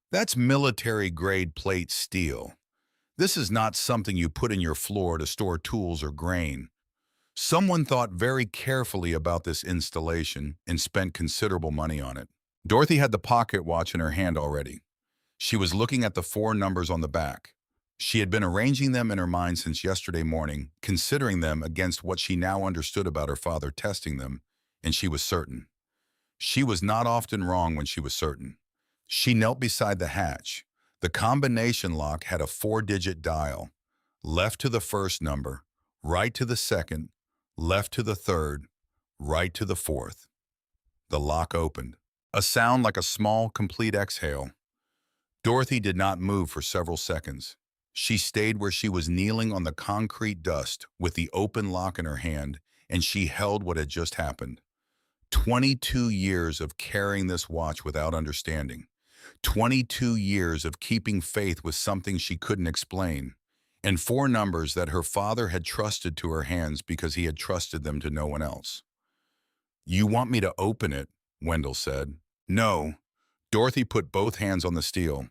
"That's military-grade plate steel. This is not something you put in your floor to store tools or grain. Someone thought very carefully about this installation and spent considerable money on it." Dorothy had the pocket watch in her hand already. She was looking at the 4 numbers on the back. She had been arranging them in her mind since yesterday morning, considering them against what she now understood about her father testing them, and she was certain. She was not often wrong when she was certain. She knelt beside the hatch. The combination lock had a 4-digit dial. Left to the first number, right to the second, left to the third, right to the fourth. The lock opened. A sound like a small, complete exhale. Dorothy did not move for several seconds. She stayed where she was, kneeling on the concrete dust with the open lock in her hand, and she held what had just happened. 22 years of carrying this watch without understanding. 22 years of keeping faith with something she couldn't explain. And 4 numbers that her father had trusted to her hands because he had trusted them to no one else. "You want me to open it?" Wendell said. "No." Dorothy put both hands on the steel.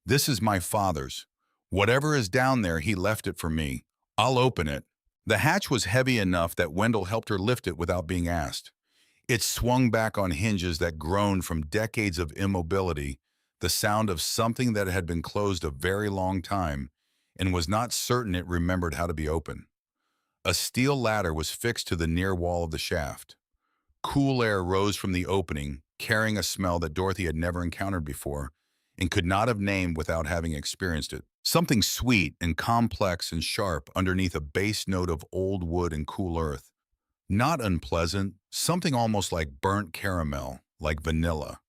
"This is my father's. Whatever is down there, he left it for me. I'll open it." The hatch was heavy enough that Wendell helped her lift it without being asked. It swung back on hinges that groaned from decades of immobility, the sound of something that had been closed a very long time and was not certain it remembered how to be open. A steel ladder was fixed to the near wall of the shaft. Cool air rose from the opening, carrying a smell that Dorothy had never encountered before and could not have named without having experienced it. Something sweet and complex and sharp underneath a base note of old wood and cool earth. Not unpleasant, something almost like burnt caramel, like vanilla,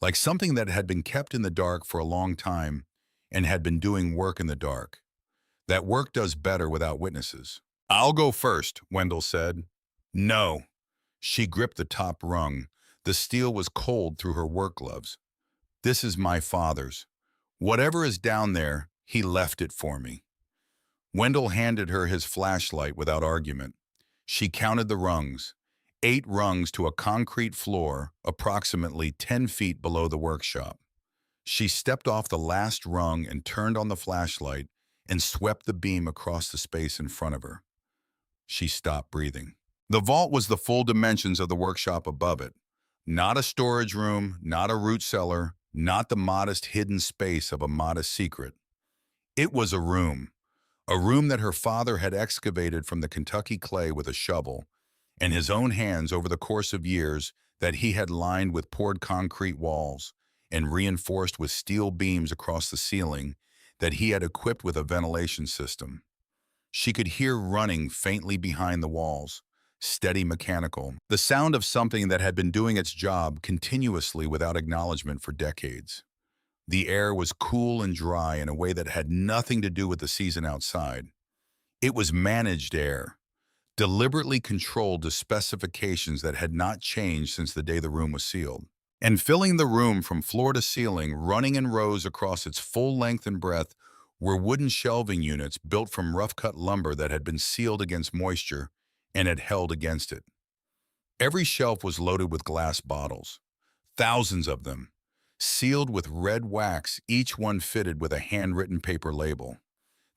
like something that had been kept in the dark for a long time and had been doing work in the dark. That work does better without witnesses. "I'll go first," Wendell said. "No." She gripped the top rung. The steel was cold through her work gloves. "This is my father's. Whatever is down there, he left it for me." Wendell handed her his flashlight without argument. She counted the rungs. 8 rungs to a concrete floor approximately 10 feet below the workshop. She stepped off the last rung and turned on the flashlight and swept the beam across the space in front of her. She stopped breathing. The vault was the full dimensions of the workshop above it. Not a storage room, not a root cellar, not the modest hidden space of a modest secret. It was a room that her father had excavated from the Kentucky clay with a shovel, and his own hands over the course of years, that he had lined with poured concrete walls and reinforced with steel beams across the ceiling that he had equipped with a ventilation system. She could hear running faintly behind the walls, steady, mechanical, the sound of something that had been doing its job continuously without acknowledgement for decades. The air was cool and dry in a way that had nothing to do with the season outside. It was managed air, deliberately controlled to specifications that had not changed since the day the room was sealed. And filling the room from floor to ceiling, running in rows across its full length and breadth, were wooden shelving units built from rough-cut lumber that had been sealed against moisture and had held against it. Every shelf was loaded with glass bottles, thousands of them, sealed with red wax, each one fitted with a handwritten paper label.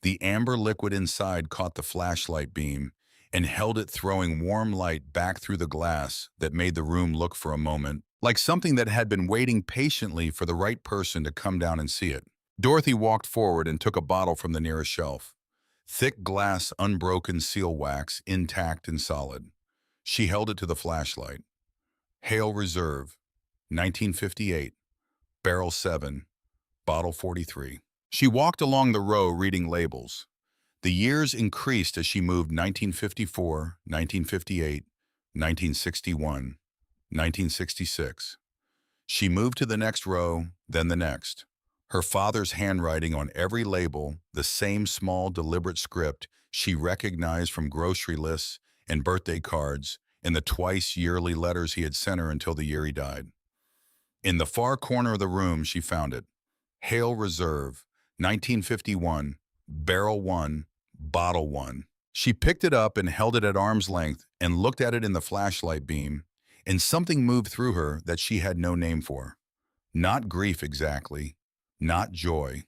The amber liquid inside caught the flashlight beam and held it, throwing warm light back through the glass that made the room look for a moment like something that had been waiting patiently for the right person to come down and see it. Dorothy walked forward and took a bottle from the nearest shelf. Thick glass, unbroken seal wax, intact and solid. She held it to the flashlight. Hale Reserve, 1958, Barrel 7, Bottle 43. She walked along the row reading labels. The years increased as she moved: 1954, 1958, 1961, 1966. She moved to the next row, then the next. Her father's handwriting on every label, the same small, deliberate script she recognized from grocery lists and birthday cards and the twice-yearly letters he had sent her until the year he died. In the far corner of the room, she found it. Hale Reserve, 1951, Barrel 1, Bottle 1. She picked it up and held it at arm's length and looked at it in the flashlight beam, and something moved through her that she had no name for. Not grief exactly, not joy.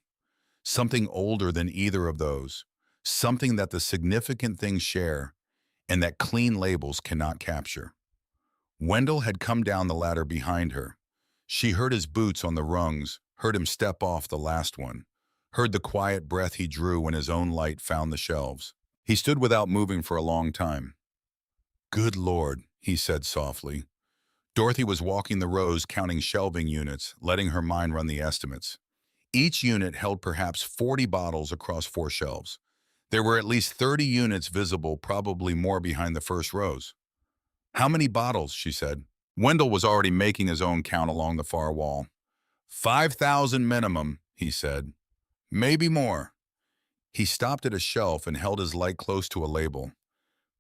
Something older than either of those. Something that the significant things share and that clean labels cannot capture. Wendell had come down the ladder behind her. She heard his boots on the rungs, heard him step off the last one, heard the quiet breath he drew when his own light found the shelves. He stood without moving for a long time. "Good Lord," he said softly. Dorothy was walking the rows, counting shelving units, letting her mind run the estimates. Each unit held perhaps 40 bottles across 4 shelves. There were at least 30 units visible, probably more behind the first rows. "How many bottles?" she said. Wendell was already making his own count along the far wall. 5,000 minimum, he said. Maybe more. He stopped at a shelf and held his light close to a label.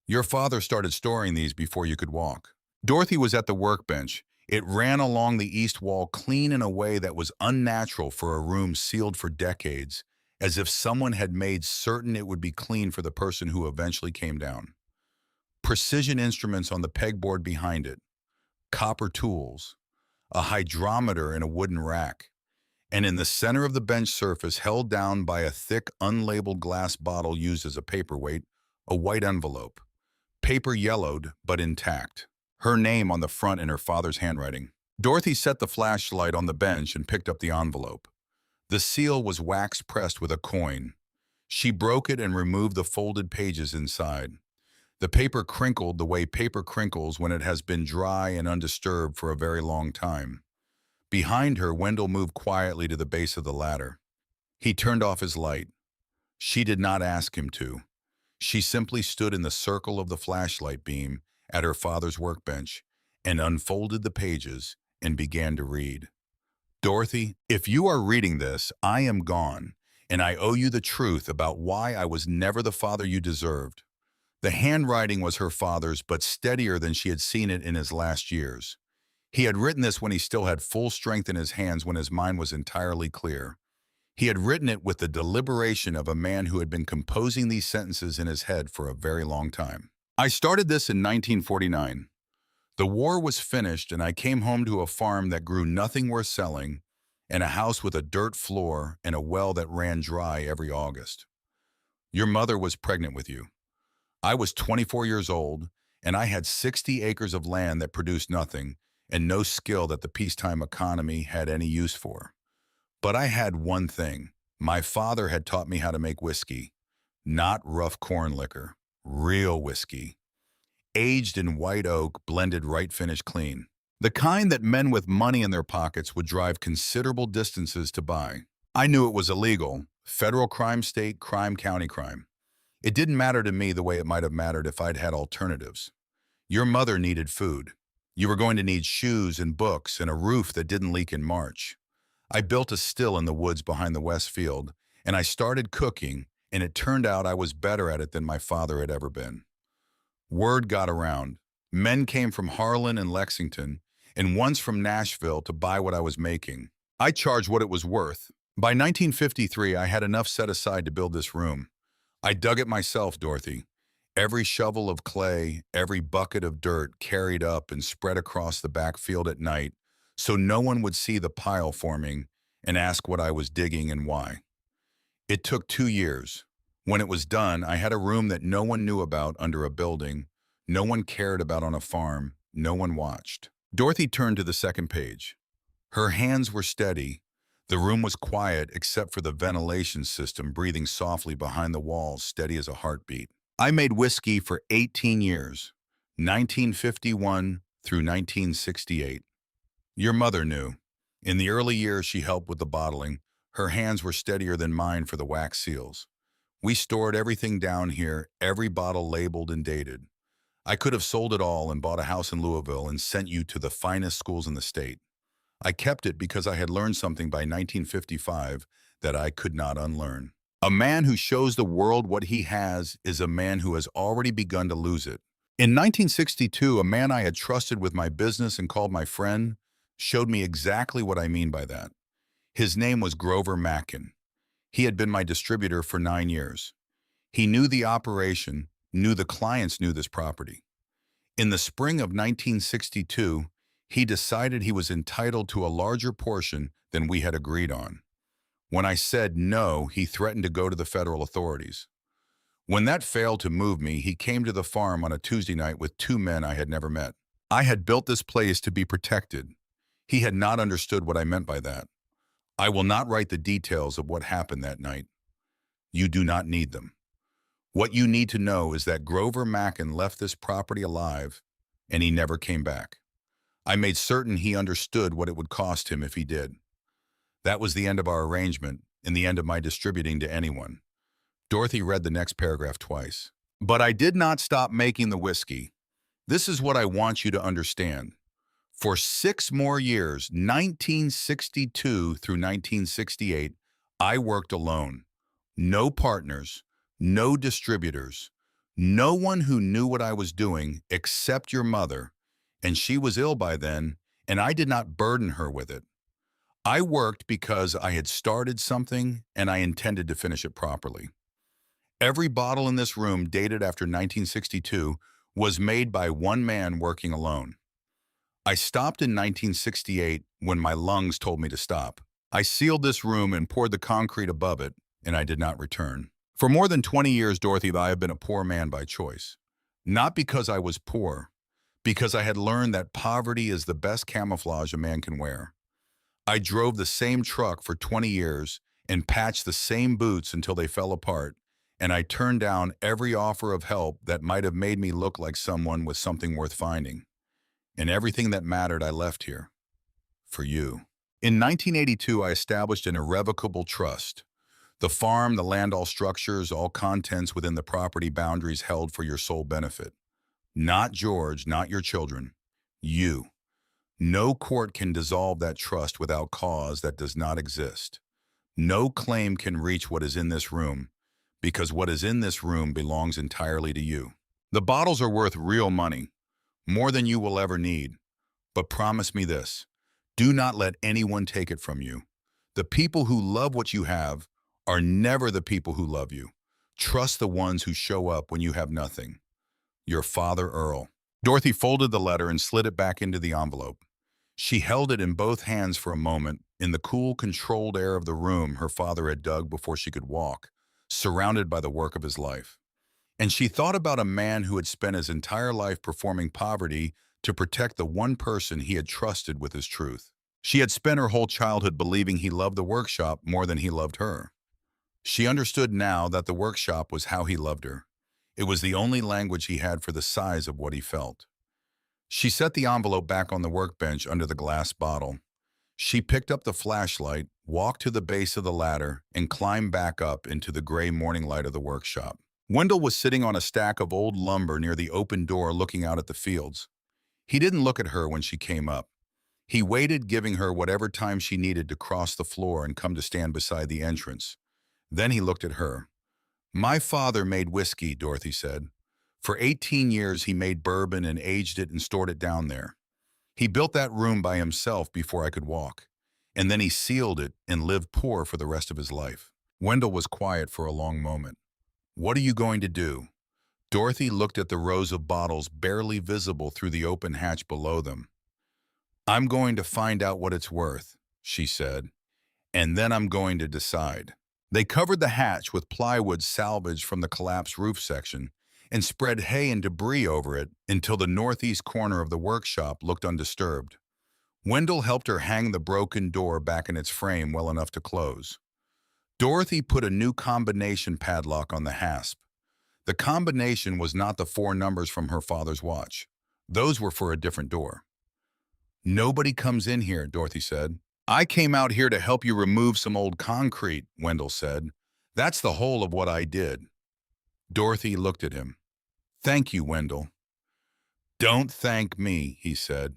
"Your father started storing these before you could walk." Dorothy was at the workbench. It ran along the east wall, clean in a way that was unnatural for a room sealed for decades, as if someone had made certain it would be clean for the person who eventually came down. Precision instruments on the pegboard behind it, copper tools, a hydrometer in a wooden rack, and in the center of the bench surface, held down by a thick, unlabeled glass bottle used as a paperweight, a white envelope. Paper yellowed, but intact. Her name on the front in her father's handwriting. Dorothy set the flashlight on the bench and picked up the envelope. The seal was wax pressed with a coin. She broke it and removed the folded pages inside. The paper crinkled the way paper crinkles when it has been dry and undisturbed for a very long time. Behind her, Wendell moved quietly to the base of the ladder. He turned off his light. She did not ask him to. She simply stood in the circle of the flashlight beam at her father's workbench and unfolded the pages and began to read. "Dorothy, if you are reading this, I am gone, and I owe you the truth about why I was never the father you deserved." The handwriting was her father's, but steadier than she had seen it in his last years. He had written this when he still had full strength in his hands, when his mind was entirely clear. He had written it with the deliberation of a man who had been composing these sentences in his head for a very long time. "I started this in 1949. The war was finished, and I came home to a farm that grew nothing worth selling, and a house with a dirt floor and a well that ran dry every August. Your mother was pregnant with you. I was 24 years old, and I had 60 acres of land that produced nothing and no skill that the peacetime economy had any use for. But I had one thing. My father had taught me how to make whiskey. Not rough corn liquor. Real whiskey. Aged in white oak, blended right finish clean. The kind that men with money in their pockets would drive considerable distances to buy. I knew it was illegal. Federal crime, state crime, county crime. It didn't matter to me the way it might have mattered if I'd had alternatives. Your mother needed food. You were going to need shoes and books and a roof that didn't leak in March. I built a still in the woods behind the West Field, and I started cooking, and it turned out I was better at it than my father had ever been. Word got around. Men came from Harlan and Lexington, and once from Nashville to buy what I was making. I charged what it was worth. By 1953, I had enough set aside to build this room. I dug it myself, Dorothy. Every shovel of clay, every bucket of dirt carried up and spread across the backfield at night so no one would see the pile forming and ask what I was digging and why. It took 2 years. When it was done, I had a room that no one knew about under a building, no one cared about on a farm, no one watched. Dorothy turned to the second page. Her hands were steady. The room was quiet except for the ventilation system breathing softly behind the walls, steady as a heartbeat. I made whiskey for 18 years, 1951 through 1968. Your mother knew. In the early years she helped with the bottling. Her hands were steadier than mine for the wax seals. We stored everything down here, every bottle labeled and dated. I could have sold it all and bought a house in Louisville and sent you to the finest schools in the state. I kept it because I had learned something by 1955 that I could not unlearn. A man who shows the world what he has is a man who has already begun to lose it. In 1962, a man I had trusted with my business and called my friend showed me exactly what I mean by that. His name was Grover Mackin. He had been my distributor for 9 years. He knew the operation, knew the clients knew this property. In the spring of 1962, he decided he was entitled to a larger portion than we had agreed on. When I said no, he threatened to go to the federal authorities. When that failed to move me, he came to the farm on a Tuesday night with 2 men I had never met. I had built this place to be protected. He had not understood what I meant by that. I will not write the details of what happened that night. You do not need them. What you need to know is that Grover Mackin left this property alive, and he never came back. I made certain he understood what it would cost him if he did. That was the end of our arrangement and the end of my distributing to anyone. Dorothy read the next paragraph twice. But I did not stop making the whiskey. This is what I want you to understand. For 6 more years, 1962 through 1968, I worked alone. No partners, no distributors, no one who knew what I was doing except your mother, and she was ill by then, and I did not burden her with it. I worked because I had started something and I intended to finish it properly. Every bottle in this room dated after 1962 was made by one man working alone. I stopped in 1968 when my lungs told me to stop. I sealed this room and poured the concrete above it, and I did not return. For more than 20 years, Dorothy, I have been a poor man by choice. Not because I was poor, because I had learned that poverty is the best camouflage a man can wear. I drove the same truck for 20 years and patched the same boots until they fell apart, and I turned down every offer of help that might have made me look like someone with something worth finding. And everything that mattered I left here. For you. In 1982, I established an irrevocable trust. The farm, the land, all structures, all contents within the property boundaries held for your sole benefit. Not George, not your children. You. No court can dissolve that trust without cause that does not exist. No claim can reach what is in this room, because what is in this room belongs entirely to you. The bottles are worth real money, more than you will ever need. But promise me this, do not let anyone take it from you. The people who love what you have are never the people who love you. Trust the ones who show up when you have nothing. Your father, Earl. Dorothy folded the letter and slid it back into the envelope. She held it in both hands for a moment, in the cool, controlled air of the room her father had dug before she could walk, surrounded by the work of his life. And she thought about a man who had spent his entire life performing poverty to protect the one person he had trusted with his truth. She had spent her whole childhood believing he loved the workshop more than he loved her. She understood now that the workshop was how he loved her. It was the only language he had for the size of what he felt. She set the envelope back on the workbench under the glass bottle. She picked up the flashlight, walked to the base of the ladder, and climbed back up into the gray morning light of the workshop. Wendell was sitting on a stack of old lumber near the open door looking out at the fields. He didn't look at her when she came up. He waited, giving her whatever time she needed to cross the floor and come to stand beside the entrance. Then he looked at her. My father made whiskey, Dorothy said. For 18 years he made bourbon and aged it and stored it down there. He built that room by himself before I could walk, and then he sealed it and lived poor for the rest of his life. Wendell was quiet for a long moment. What are you going to do? Dorothy looked at the rows of bottles barely visible through the open hatch below them. I'm going to find out what it's worth, she said, and then I'm going to decide. They covered the hatch with plywood salvaged from the collapsed roof section and spread hay and debris over it until the northeast corner of the workshop looked undisturbed. Wendell helped her hang the broken door back in its frame well enough to close. Dorothy put a new combination padlock on the hasp. The combination was not the four numbers from her father's watch. Those were for a different door. Nobody comes in here, Dorothy said. I came out here to help you remove some old concrete, Wendell said. That's the whole of what I did. Dorothy looked at him. Thank you, Wendell. Don't thank me, he said.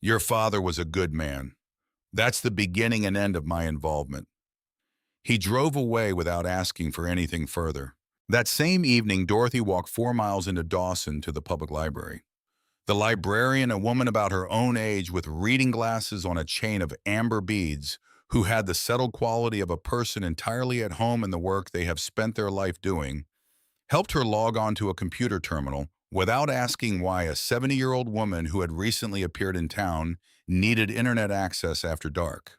Your father was a good man. That's the beginning and end of my involvement. He drove away without asking for anything further. That same evening, Dorothy walked 4 miles into Dawson to the public library. The librarian, a woman about her own age with reading glasses on a chain of amber beads, who had the settled quality of a person entirely at home in the work they have spent their life doing, helped her log on to a computer terminal without asking why a 70-year-old woman who had recently appeared in town needed internet access after dark.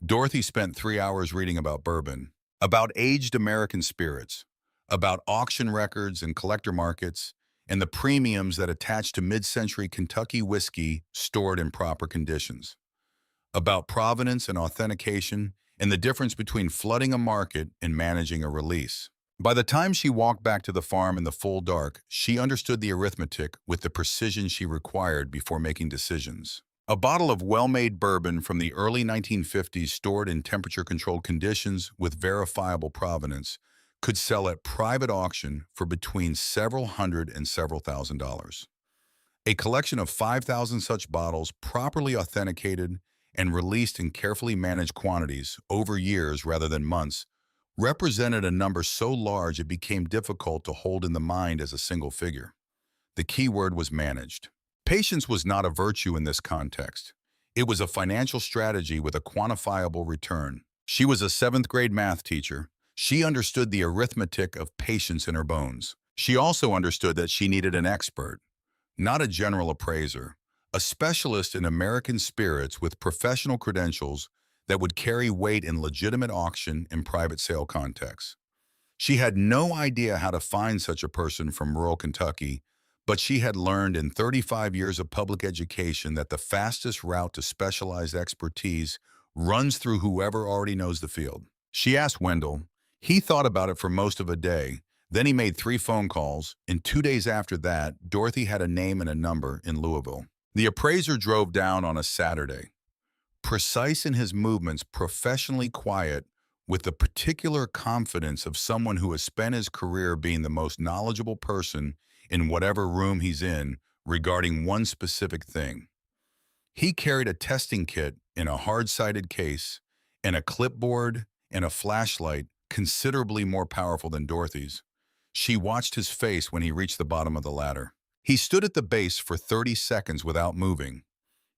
Dorothy spent 3 hours reading about bourbon, about aged American spirits, about auction records and collector markets, and the premiums that attach to mid-century Kentucky whiskey stored in proper conditions, about provenance and authentication, and the difference between flooding a market and managing a release. By the time she walked back to the farm in the full dark, she understood the arithmetic with the precision she required before making decisions. A bottle of well-made bourbon from the early 1950s stored in temperature-controlled conditions with verifiable provenance could sell at private auction for between several hundred and several $1,000s. A collection of 5,000 such bottles, properly authenticated and released in carefully managed quantities over years rather than months, represented a number so large it became difficult to hold in the mind as a single figure. The key word was managed. Patience was not a virtue in this context. It was a financial strategy with a quantifiable return. She was a 7th-grade math teacher. She understood the arithmetic of patience in her bones. She also understood that she needed an expert, not a general appraiser, a specialist in American spirits with professional credentials that would carry weight in legitimate auction and private sale contexts. She had no idea how to find such a person from rural Kentucky, but she had learned in 35 years of public education that the fastest route to specialized expertise runs through whoever already knows the field. She asked Wendell. He thought about it for most of a day. Then he made 3 phone calls, and 2 days after that, Dorothy had a name and a number in Louisville. The appraiser drove down on a Saturday. Precise in his movements, professionally quiet, with the particular confidence of someone who has spent his career being the most knowledgeable person in whatever room he's in regarding one specific thing. He carried a testing kit in a hard-sided case, and a clipboard and a flashlight considerably more powerful than Dorothy's. She watched his face when he reached the bottom of the ladder. He stood at the base for 30 seconds without moving.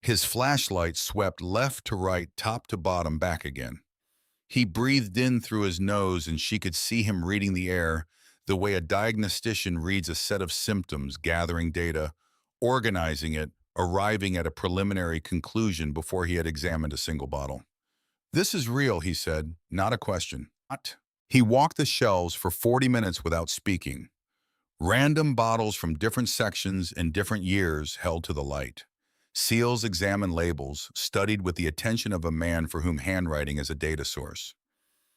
His flashlight swept left to right, top to bottom, back again. He breathed in through his nose, and she could see him reading the air the way a diagnostician reads a set of symptoms, gathering data, organizing it, arriving at a preliminary conclusion before he had examined a single bottle. This is real, he said, not a question. He walked the shelves for 40 minutes without speaking. Random bottles from different sections and different years held to the light. Seals examined labels, studied with the attention of a man for whom handwriting is a data source.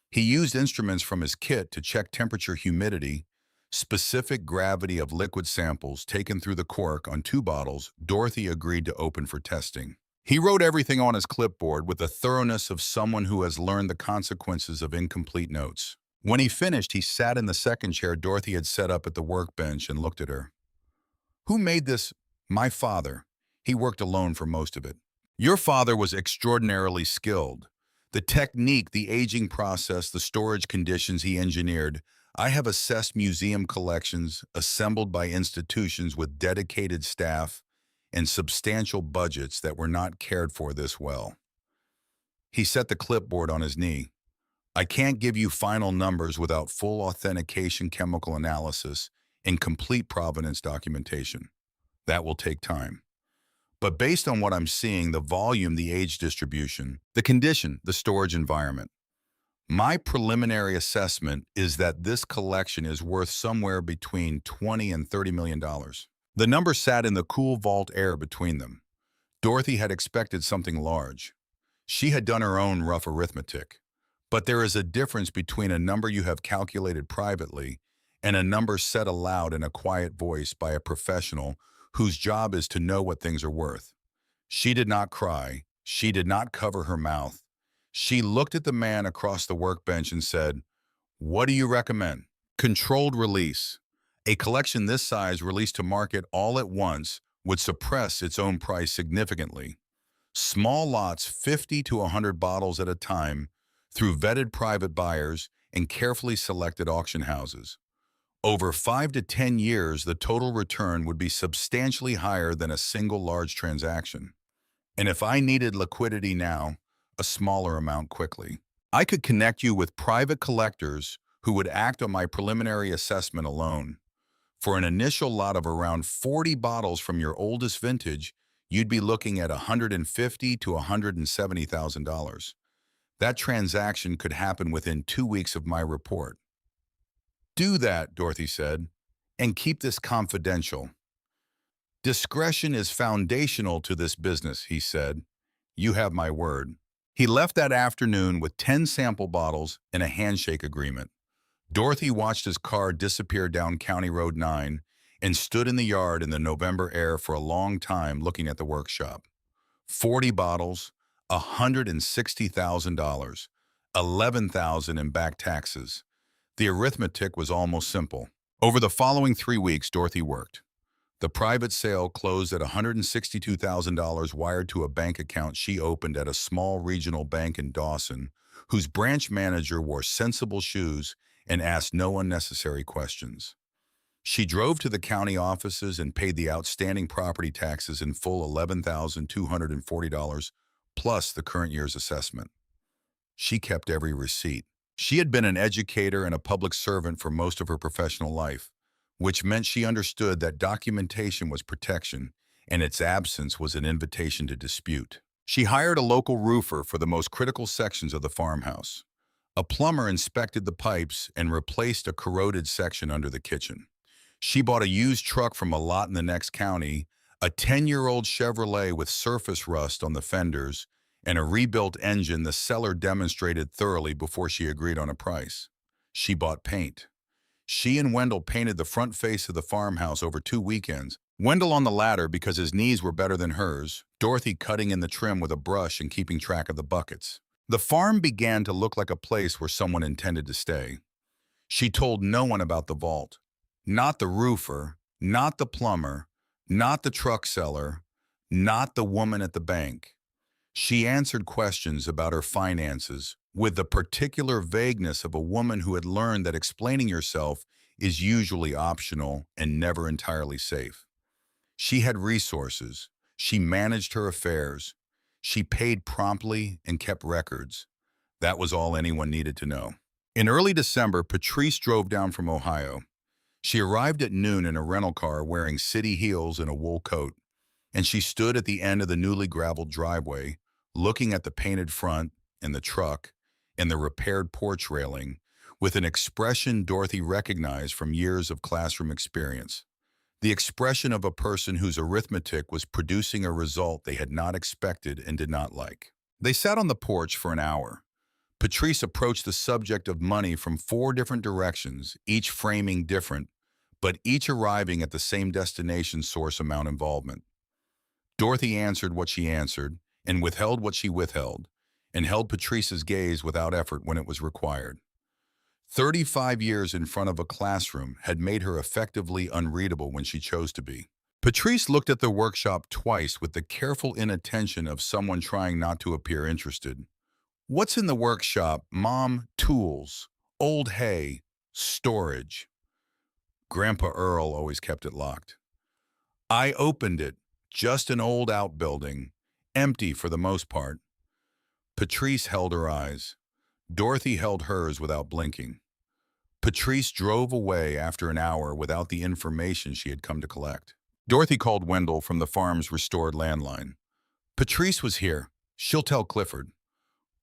He used instruments from his kit to check temperature, humidity, specific gravity of liquid samples taken through the cork on 2 bottles Dorothy agreed to open for testing. He wrote everything on his clipboard with the thoroughness of someone who has learned the consequences of incomplete notes. When he finished, he sat in the second chair Dorothy had set up at the workbench and looked at her. Who made this? My father. He worked alone for most of it. Your father was extraordinarily skilled. The technique, the aging process, the storage conditions he engineered. I have assessed museum collections assembled by institutions with dedicated staff and substantial budgets that were not cared for this well. He set the clipboard on his knee. I can't give you final numbers without full authentication chemical analysis and complete provenance documentation. That will take time. But based on what I'm seeing, the volume, the age distribution, the condition, the storage environment, my preliminary assessment is that this collection is worth somewhere between $20 and $30 million. The number sat in the cool vault air between them. Dorothy had expected something large. She had done her own rough arithmetic. But there is a difference between a number you have calculated privately and a number said aloud in a quiet voice by a professional whose job is to know what things are worth. She did not cry. She did not cover her mouth. She looked at the man across the workbench and said, "What do you recommend?" Controlled release. A collection this size released to market all at once would suppress its own price significantly. Small lots, 50 to 100 bottles at a time, through vetted private buyers and carefully selected auction houses. Over 5 to 10 years, the total return would be substantially higher than a single large transaction. And if I needed liquidity now, a smaller amount quickly, I could connect you with private collectors who would act on my preliminary assessment alone. For an initial lot of around 40 bottles from your oldest vintage, you'd be looking at $150,000 to $170,000. That transaction could happen within 2 weeks of my report. Do that, Dorothy said, and keep this confidential. Discretion is foundational to this business, he said. You have my word. He left that afternoon with 10 sample bottles and a handshake agreement. Dorothy watched his car disappear down County Road 9 and stood in the yard in the November air for a long time looking at the workshop. 40 bottles, $160,000, $11,000 in back taxes. The arithmetic was almost simple. Over the following 3 weeks, Dorothy worked. The private sale closed at $162,000 wired to a bank account she opened at a small regional bank in Dawson, whose branch manager wore sensible shoes and asked no unnecessary questions. She drove to the county offices and paid the outstanding property taxes in full, $11,240, plus the current year's assessment. She kept every receipt. She had been an educator and a public servant for most of her professional life, which meant she understood that documentation was protection and its absence was an invitation to dispute. She hired a local roofer for the most critical sections of the farmhouse. A plumber inspected the pipes and replaced a corroded section under the kitchen. She bought a used truck from a lot in the next county, a 10-year-old Chevrolet with surface rust on the fenders, and a rebuilt engine the seller demonstrated thoroughly before she agreed on a price. She bought paint. She and Wendell painted the front face of the farmhouse over 2 weekends, Wendell on the ladder because his knees were better than hers, Dorothy cutting in the trim with a brush and keeping track of the buckets. The farm began to look like a place where someone intended to stay. She told no one about the vault. Not the roofer, not the plumber, not the truck seller, not the woman at the bank. She answered questions about her finances with the particular vagueness of a woman who had learned that explaining yourself is usually optional and never entirely safe. She had resources. She managed her affairs. She paid promptly and kept records. That was all anyone needed to know. In early December, Patrice drove down from Ohio. She arrived at noon in a rental car wearing city heels and a wool coat, and she stood at the end of the newly graveled driveway, looking at the painted front and the truck and the repaired porch railing with an expression Dorothy recognized from years of classroom experience. The expression of a person whose arithmetic was producing a result they had not expected and did not like. They sat on the porch for an hour. Patrice approached the subject of money from 4 different directions, each framing different, but each arriving at the same destination source amount involvement. Dorothy answered what she answered and withheld what she withheld, and held Patrice's gaze without effort when it was required. 35 years in front of a classroom had made her effectively unreadable when she chose to be. Patrice looked at the workshop twice with the careful inattention of someone trying not to appear interested. What's in the workshop, Mom? Tools, old hay, storage. Grandpa Earl always kept it locked. I opened it. Just an old outbuilding, empty for the most part. Patrice held her eyes. Dorothy held hers without blinking. Patrice drove away after an hour without the information she had come to collect. Dorothy called Wendell from the farm's restored landline. Patrice was here. She'll tell Clifford.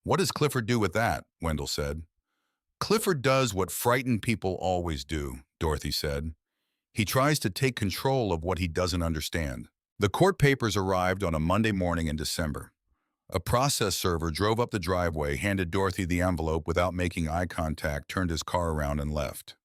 What does Clifford do with that? Wendell said. Clifford does what frightened people always do, Dorothy said. He tries to take control of what he doesn't understand. The court papers arrived on a Monday morning in December. A process server drove up the driveway, handed Dorothy the envelope without making eye contact, turned his car around and left.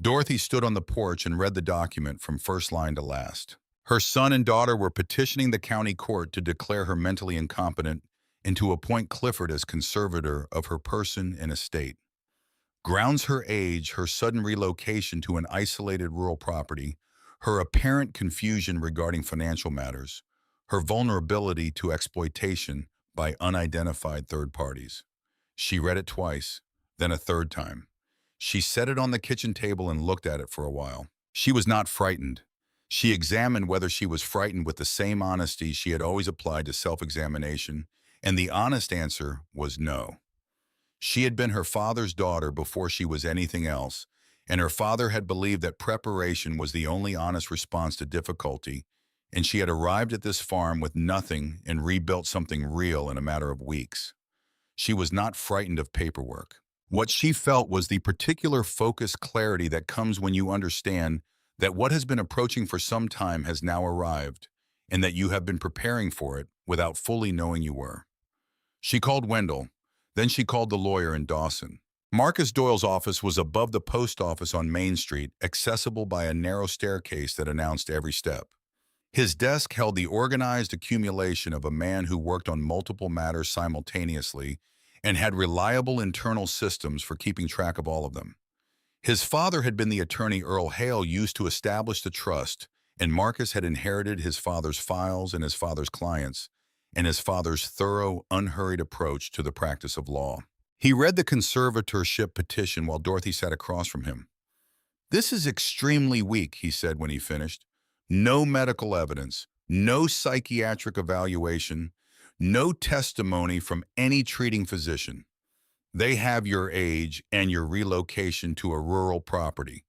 Dorothy stood on the porch and read the document from first line to last. Her son and daughter were petitioning the county court to declare her mentally incompetent and to appoint Clifford as conservator of her person and estate. Grounds her age, her sudden relocation to an isolated rural property, her apparent confusion regarding financial matters, her vulnerability to exploitation by unidentified third parties. She read it twice, then a third time. She set it on the kitchen table and looked at it for a while. She was not frightened. She examined whether she was frightened with the same honesty she had always applied to self-examination, and the honest answer was no. She had been her father's daughter before she was anything else, and her father had believed that preparation was the only honest response to difficulty, and she had arrived at this farm with nothing and rebuilt something real in a matter of weeks. She was not frightened of paperwork. What she felt was the particular focused clarity that comes when you understand that what has been approaching for some time has now arrived, and that you have been preparing for it without fully knowing you were. She called Wendell. Then she called the lawyer in Dawson. Marcus Doyle's office was above the post office on Main Street, accessible by a narrow staircase that announced every step. His desk held the organized accumulation of a man who worked on multiple matters simultaneously and had reliable internal systems for keeping track of all of them. His father had been the attorney Earl Hale used to establish the trust, and Marcus had inherited his father's files and his father's clients, and his father's thorough, unhurried approach to the practice of law. He read the conservatorship petition while Dorothy sat across from him. "This is extremely weak," he said when he finished. "No medical evidence, no psychiatric evaluation, no testimony from any treating physician. They have your age and your relocation to a rural property.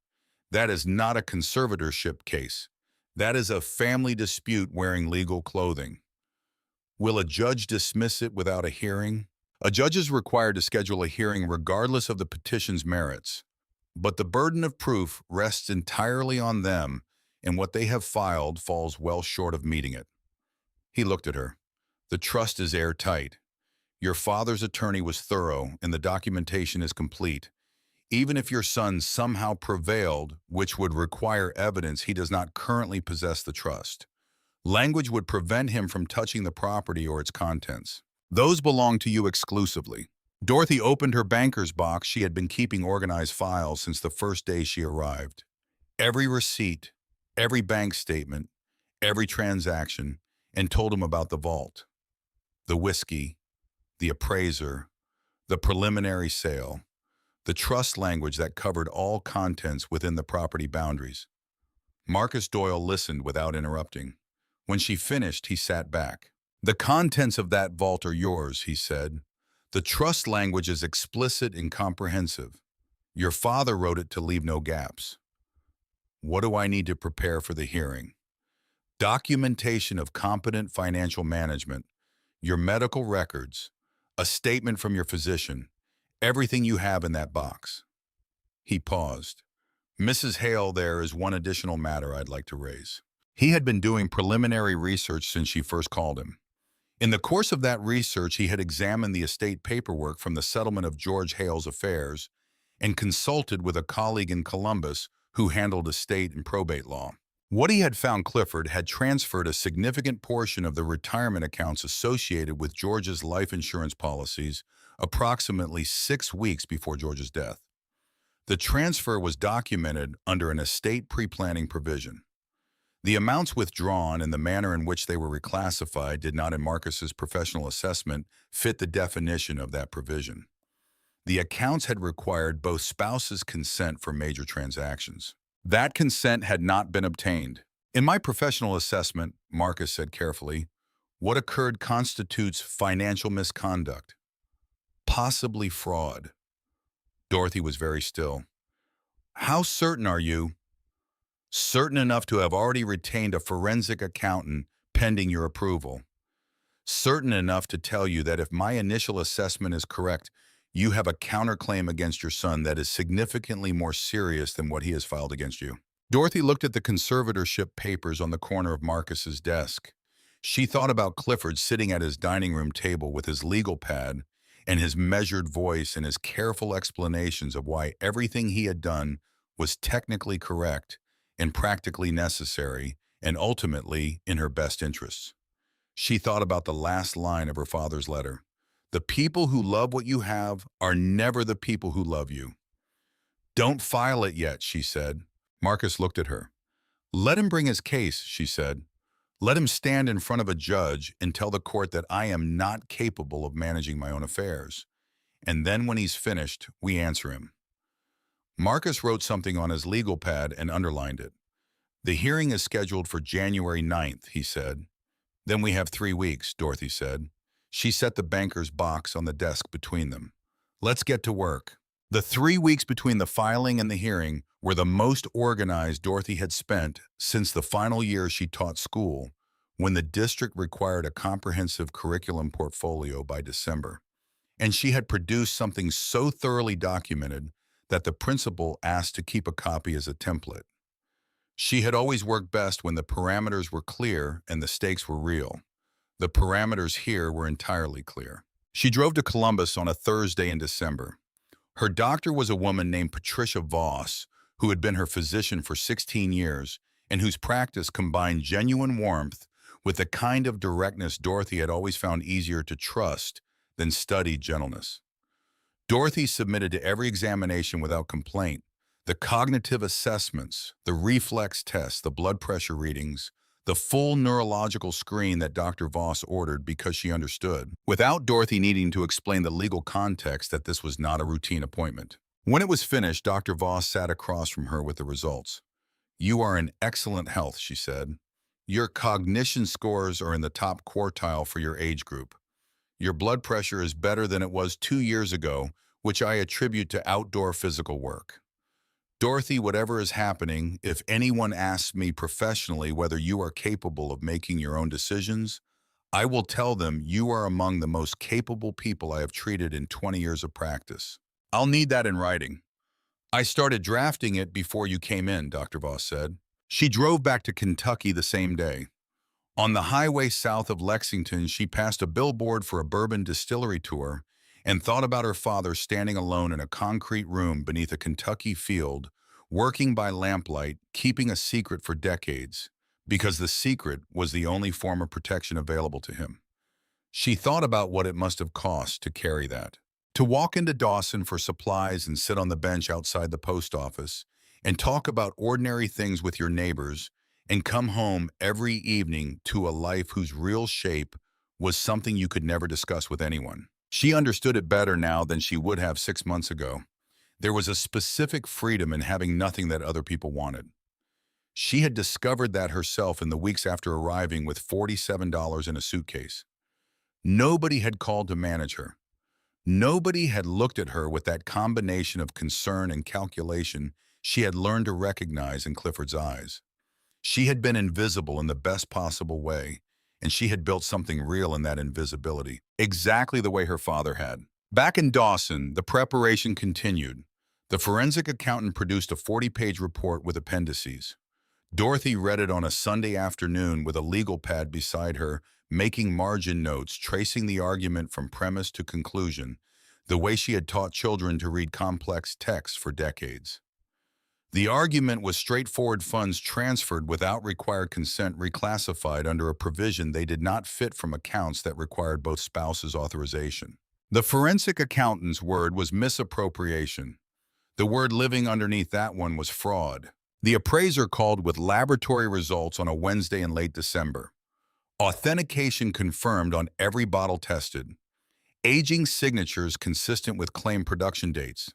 That is not a conservatorship case. That is a family dispute wearing legal clothing. Will a judge dismiss it without a hearing?" A judge is required to schedule a hearing regardless of the petition's merits. But the burden of proof rests entirely on them, and what they have filed falls well short of meeting it. He looked at her. "The trust is airtight. Your father's attorney was thorough, and the documentation is complete. Even if your son somehow prevailed, which would require evidence he does not currently possess the trust, language would prevent him from touching the property or its contents. Those belong to you exclusively." Dorothy opened her banker's box. She had been keeping organized files since the first day she arrived. Every receipt, every bank statement, every transaction, and told him about the vault, the whiskey, the appraiser, the preliminary sale, the trust language that covered all contents within the property boundaries. Marcus Doyle listened without interrupting. When she finished, he sat back. "The contents of that vault are yours," he said. "The trust language is explicit and comprehensive. Your father wrote it to leave no gaps. What do I need to prepare for the hearing? Documentation of competent financial management, your medical records, a statement from your physician, everything you have in that box." He paused. "Mrs. Hale, there is one additional matter I'd like to raise." He had been doing preliminary research since she first called him. In the course of that research, he had examined the estate paperwork from the settlement of George Hale's affairs and consulted with a colleague in Columbus who handled estate and probate law. What he had found, Clifford had transferred a significant portion of the retirement accounts associated with George's life insurance policies approximately 6 weeks before George's death. The transfer was documented under an estate pre-planning provision. The amounts withdrawn and the manner in which they were reclassified did not, in Marcus's professional assessment, fit the definition of that provision. The accounts had required both spouses' consent for major transactions. That consent had not been obtained. In my professional assessment, Marcus said carefully, what occurred constitutes financial misconduct, possibly fraud. Dorothy was very still. How certain are you? Certain enough to have already retained a forensic accountant pending your approval. Certain enough to tell you that if my initial assessment is correct, you have a counterclaim against your son that is significantly more serious than what he has filed against you. Dorothy looked at the conservatorship papers on the corner of Marcus's desk. She thought about Clifford sitting at his dining room table with his legal pad and his measured voice and his careful explanations of why everything he had done was technically correct and practically necessary and ultimately in her best interests. She thought about the last line of her father's letter. The people who love what you have are never the people who love you. Don't file it yet, she said. Marcus looked at her. Let him bring his case, she said. Let him stand in front of a judge and tell the court that I am not capable of managing my own affairs. And then when he's finished, we answer him. Marcus wrote something on his legal pad and underlined it. The hearing is scheduled for January 9th, he said. Then we have 3 weeks, Dorothy said. She set the banker's box on the desk between them. Let's get to work. The 3 weeks between the filing and the hearing were the most organized Dorothy had spent since the final year she taught school, when the district required a comprehensive curriculum portfolio by December. And she had produced something so thoroughly documented that the principal asked to keep a copy as a template. She had always worked best when the parameters were clear and the stakes were real. The parameters here were entirely clear. She drove to Columbus on a Thursday in December. Her doctor was a woman named Patricia Voss, who had been her physician for 16 years and whose practice combined genuine warmth with the kind of directness Dorothy had always found easier to trust than studied gentleness. Dorothy submitted to every examination without complaint. The cognitive assessments, the reflex tests, the blood pressure readings, the full neurological screen that Dr. Voss ordered because she understood, without Dorothy needing to explain the legal context that this was not a routine appointment. When it was finished, Dr. Voss sat across from her with the results. You are in excellent health, she said. Your cognition scores are in the top quartile for your age group. Your blood pressure is better than it was 2 years ago, which I attribute to outdoor physical work. Dorothy, whatever is happening, if anyone asks me professionally whether you are capable of making your own decisions, I will tell them you are among the most capable people I have treated in 20 years of practice. I'll need that in writing. I started drafting it before you came in, Dr. Voss said. She drove back to Kentucky the same day. On the highway south of Lexington, she passed a billboard for a bourbon distillery tour and thought about her father standing alone in a concrete room beneath a Kentucky field, working by lamplight, keeping a secret for decades, because the secret was the only form of protection available to him. She thought about what it must have cost to carry that. To walk into Dawson for supplies and sit on the bench outside the post office and talk about ordinary things with your neighbors and come home every evening to a life whose real shape was something you could never discuss with anyone. She understood it better now than she would have 6 months ago. There was a specific freedom in having nothing that other people wanted. She had discovered that herself in the weeks after arriving with $47 in a suitcase. Nobody had called to manage her. Nobody had looked at her with that combination of concern and calculation she had learned to recognize in Clifford's eyes. She had been invisible in the best possible way, and she had built something real in that invisibility, exactly the way her father had. Back in Dawson, the preparation continued. The forensic accountant produced a 40-page report with appendices. Dorothy read it on a Sunday afternoon with a legal pad beside her, making margin notes, tracing the argument from premise to conclusion, the way she had taught children to read complex texts for decades. The argument was straightforward: funds transferred without required consent reclassified under a provision they did not fit from accounts that required both spouses' authorization. The forensic accountant's word was misappropriation. The word living underneath that one was fraud. The appraiser called with laboratory results on a Wednesday in late December. Authentication confirmed on every bottle tested. Aging signatures consistent with claim production dates.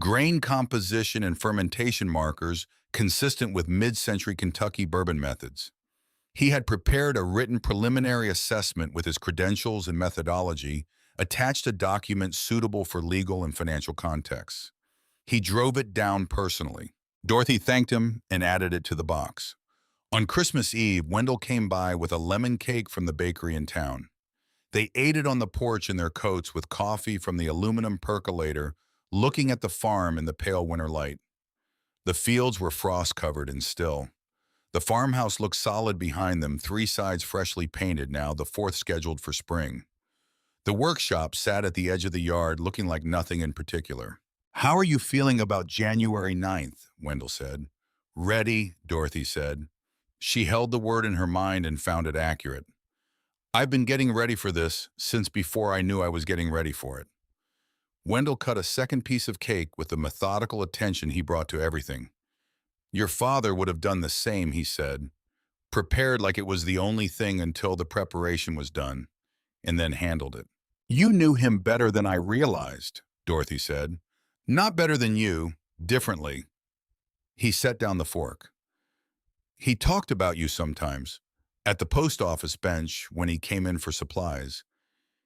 Grain composition and fermentation markers consistent with mid-century Kentucky bourbon methods. He had prepared a written preliminary assessment with his credentials and methodology, attached a document suitable for legal and financial contexts. He drove it down personally. Dorothy thanked him and added it to the box. On Christmas Eve, Wendell came by with a lemon cake from the bakery in town. They ate it on the porch in their coats with coffee from the aluminum percolator, looking at the farm in the pale winter light. The fields were frost-covered and still. The farmhouse looked solid behind them, three sides freshly painted now, the fourth scheduled for spring. The workshop sat at the edge of the yard, looking like nothing in particular. "How are you feeling about January 9th?" Wendell said. "Ready," Dorothy said. She held the word in her mind and found it accurate. "I've been getting ready for this since before I knew I was getting ready for it." Wendell cut a second piece of cake with the methodical attention he brought to everything. "Your father would have done the same," he said, prepared like it was the only thing until the preparation was done, and then handled it. "You knew him better than I realized," Dorothy said. "Not better than you, differently." He set down the fork. "He talked about you sometimes, at the post office bench when he came in for supplies.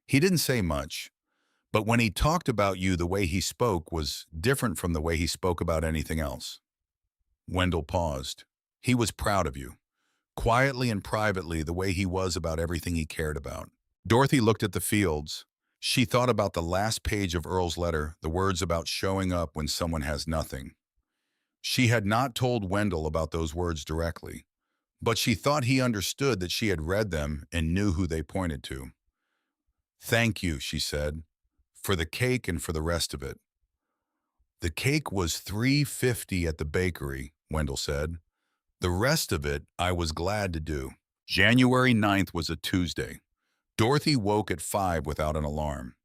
He didn't say much, but when he talked about you, the way he spoke was different from the way he spoke about anything else." Wendell paused. He was proud of you, quietly and privately, the way he was about everything he cared about. Dorothy looked at the fields. She thought about the last page of Earl's letter, the words about showing up when someone has nothing. She had not told Wendell about those words directly, but she thought he understood that she had read them and knew who they pointed to. "Thank you," she said, "for the cake and for the rest of it." "The cake was $3.50 at the bakery," Wendell said. "The rest of it I was glad to do." January 9th was a Tuesday. Dorothy woke at 5 without an alarm.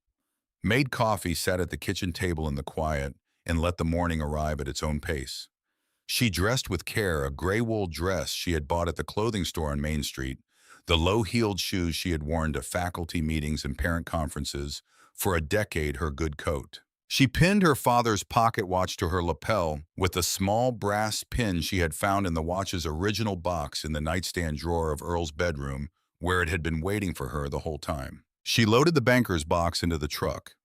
Made coffee, sat at the kitchen table in the quiet, and let the morning arrive at its own pace. She dressed with care, a gray wool dress she had bought at the clothing store on Main Street, the low-heeled shoes she had worn to faculty meetings and parent conferences, for a decade her good coat. She pinned her father's pocket watch to her lapel with a small brass pin she had found in the watch's original box in the nightstand drawer of Earl's bedroom, where it had been waiting for her the whole time. She loaded the banker's box into the truck.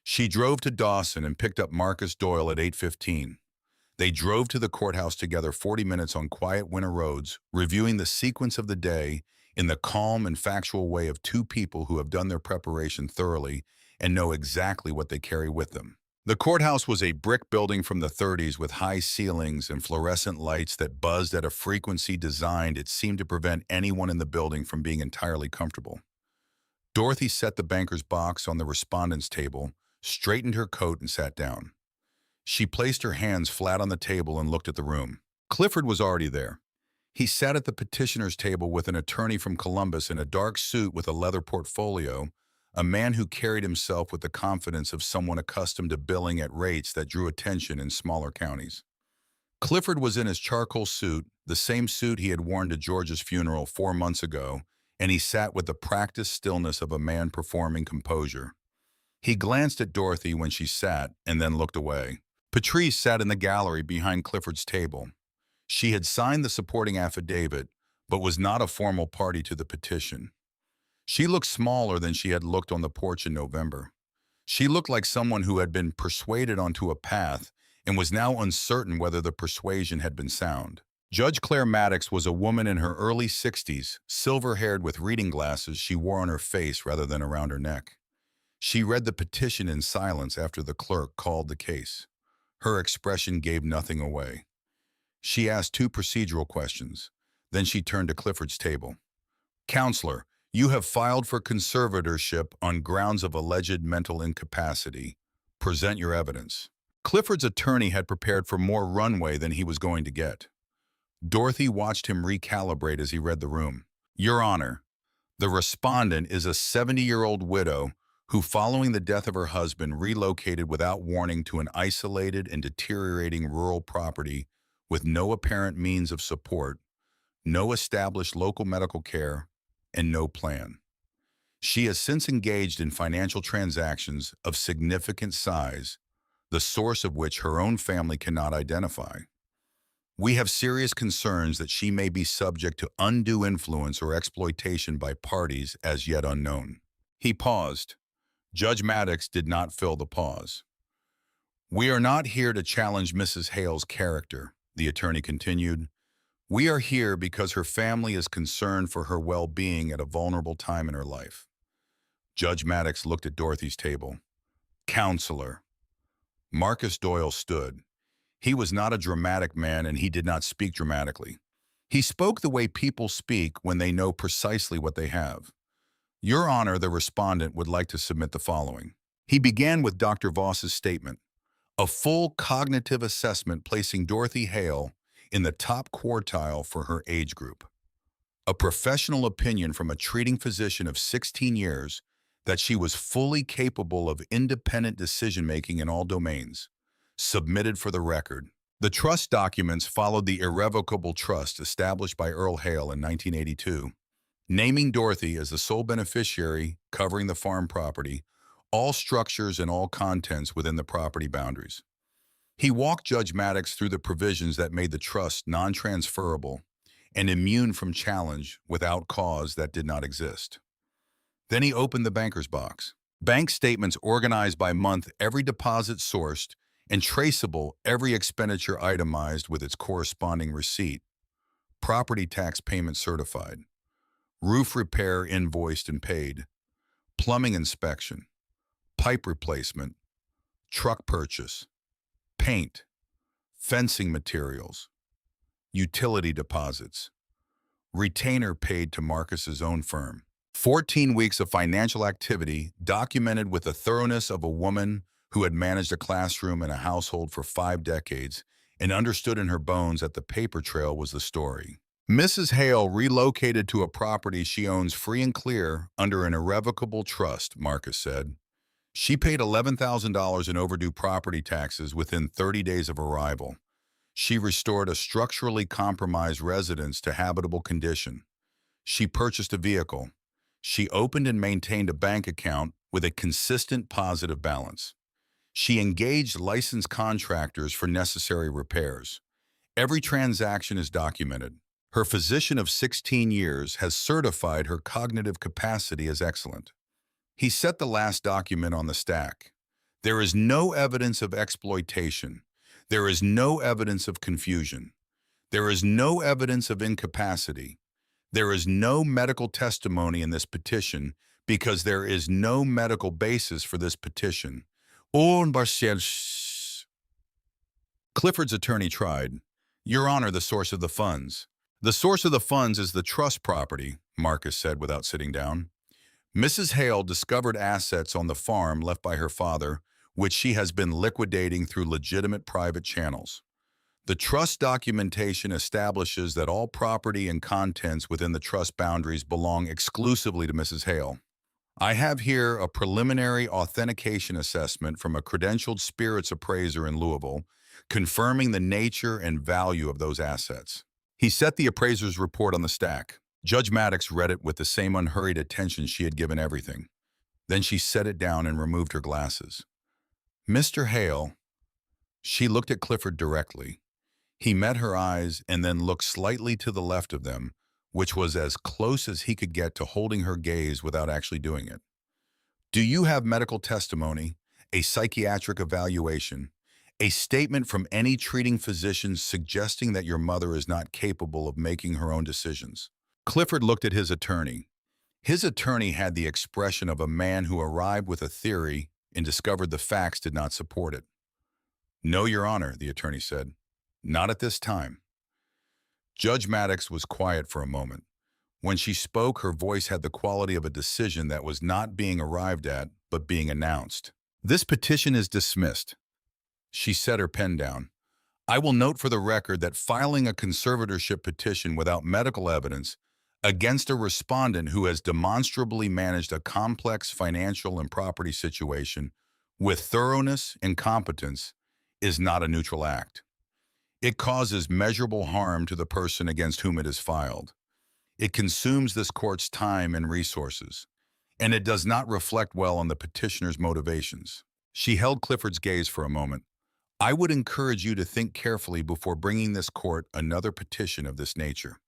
She drove to Dawson and picked up Marcus Doyle at 8:15. They drove to the courthouse together 40 minutes on quiet winter roads, reviewing the sequence of the day in the calm and factual way of two people who have done their preparation thoroughly and know exactly what they carry with them. The courthouse was a brick building from the 30s with high ceilings and fluorescent lights that buzzed at a frequency designed it seemed to prevent anyone in the building from being entirely comfortable. Dorothy set the banker's box on the respondent's table, straightened her coat, and sat down. She placed her hands flat on the table and looked at the room. Clifford was already there. He sat at the petitioner's table with an attorney from Columbus in a dark suit with a leather portfolio, a man who carried himself with the confidence of someone accustomed to billing at rates that drew attention in smaller counties. Clifford was in his charcoal suit, the same suit he had worn to George's funeral 4 months ago, and he sat with the practiced stillness of a man performing composure. He glanced at Dorothy when she sat and then looked away. Patrice sat in the gallery behind Clifford's table. She had signed the supporting affidavit, but was not a formal party to the petition. She looked smaller than she had looked on the porch in November. She looked like someone who had been persuaded onto a path and was now uncertain whether the persuasion had been sound. Judge Claire Maddox was a woman in her early 60s, silver-haired with reading glasses she wore on her face rather than around her neck. She read the petition in silence after the clerk called the case. Her expression gave nothing away. She asked 2 procedural questions. Then she turned to Clifford's table. "Counselor, you have filed for conservatorship on grounds of alleged mental incapacity. Present your evidence." Clifford's attorney had prepared for more runway than he was going to get. Dorothy watched him recalibrate as he read the room. "Your Honor, the respondent is a 70-year-old widow who, following the death of her husband, relocated without warning to an isolated and deteriorating rural property with no apparent means of support, no established local medical care, and no plan. She has since engaged in financial transactions of significant size the source of which her own family cannot identify. We have serious concerns that she may be subject to undue influence or exploitation by parties as yet unknown." He paused. Judge Maddox did not fill the pause. "We are not here to challenge Mrs. Hale's character," the attorney continued. "We are here because her family is concerned for her well-being at a vulnerable time in her life." Judge Maddox looked at Dorothy's table. "Counselor." Marcus Doyle stood. He was not a dramatic man, and he did not speak dramatically. He spoke the way people speak when they know precisely what they have. "Your Honor, the respondent would like to submit the following." He began with Dr. Voss's statement, a full cognitive assessment placing Dorothy Hale in the top quartile for her age group. A professional opinion from a treating physician of 16 years that she was fully capable of independent decision-making in all domains. Submitted for the record. The trust documents followed the irrevocable trust established by Earl Hale in 1982, naming Dorothy as the sole beneficiary covering the farm property, all structures and all contents within the property boundaries. He walked Judge Maddox through the provisions that made the trust non-transferable and immune from challenge without cause that did not exist. Then he opened the banker's box. Bank statements organized by month, every deposit sourced, and traceable, every expenditure itemized with its corresponding receipt. Property tax payment certified. Roof repair invoiced and paid. Plumbing inspection. Pipe replacement. Truck purchase. Paint. Fencing materials. Utility deposits. Retainer paid to Marcus's own firm. 14 weeks of financial activity documented with the thoroughness of a woman who had managed a classroom and a household for 5 decades and understood in her bones that the paper trail was the story. Mrs. Hale relocated to a property she owns free and clear under an irrevocable trust, Marcus said. She paid $11,000 in overdue property taxes within 30 days of arrival. She restored a structurally compromised residence to habitable condition. She purchased a vehicle. She opened and maintained a bank account with a consistent positive balance. She engaged licensed contractors for necessary repairs. Every transaction is documented. Her physician of 16 years has certified her cognitive capacity as excellent. He set the last document on the stack. There is no evidence of exploitation. There is no evidence of confusion. There is no evidence of incapacity. There is no medical testimony in this petition because there is no medical basis for this petition. Clifford's attorney tried. "Your Honor, the source of the funds." "The source of the funds is the trust property," Marcus said without sitting down. "Mrs. Hale discovered assets on the farm left by her father, which she has been liquidating through legitimate private channels. The trust documentation establishes that all property and contents within the trust boundaries belong exclusively to Mrs. Hale. I have here a preliminary authentication assessment from a credentialed spirits appraiser in Louisville, confirming the nature and value of those assets." He set the appraiser's report on the stack. Judge Maddox read it with the same unhurried attention she had given everything. Then she set it down and removed her glasses. "Mr. Hale," she looked at Clifford directly. He met her eyes and then looked slightly to the left of them, which was as close as he could get to holding her gaze without actually doing it. "Do you have medical testimony, a psychiatric evaluation, a statement from any treating physician suggesting that your mother is not capable of making her own decisions?" Clifford looked at his attorney. His attorney had the expression of a man who arrived with a theory and discovered the facts did not support it. "No, Your Honor," the attorney said. "Not at this time." Judge Maddox was quiet for a moment. When she spoke, her voice had the quality of a decision that was not being arrived at, but being announced. "This petition is dismissed." She set her pen down. "I will note for the record that filing a conservatorship petition without medical evidence against a respondent who has demonstrably managed a complex financial and property situation with thoroughness and competence is not a neutral act. It causes measurable harm to the person against whom it is filed. It consumes this court's time and resources, and it does not reflect well on the petitioner's motivations. She held Clifford's gaze for a moment. I would encourage you to think carefully before bringing this court another petition of this nature.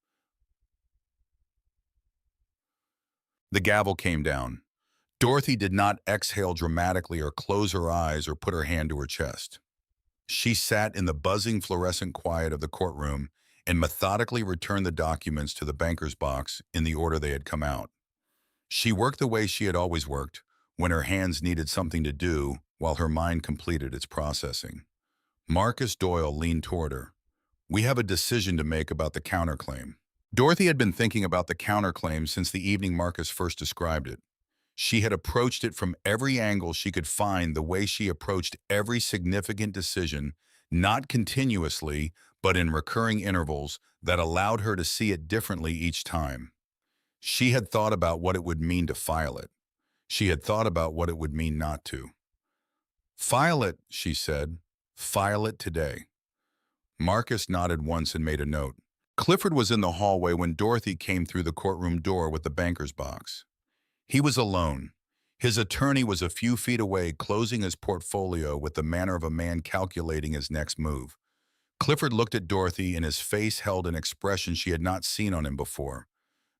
The gavel came down. Dorothy did not exhale dramatically or close her eyes or put her hand to her chest. She sat in the buzzing fluorescent quiet of the courtroom and methodically returned the documents to the banker's box in the order they had come out. She worked the way she had always worked, when her hands needed something to do while her mind completed its processing. Marcus Doyle leaned toward her. We have a decision to make about the counterclaim. Dorothy had been thinking about the counterclaim since the evening Marcus first described it. She had approached it from every angle she could find, the way she approached every significant decision, not continuously, but in recurring intervals that allowed her to see it differently each time. She had thought about what it would mean to file it. She had thought about what it would mean not to. File it, she said. File it today. Marcus nodded once and made a note. Clifford was in the hallway when Dorothy came through the courtroom door with the banker's box. He was alone. His attorney was a few feet away, closing his portfolio with the manner of a man calculating his next move. Clifford looked at Dorothy, and his face held an expression she had not seen on him before.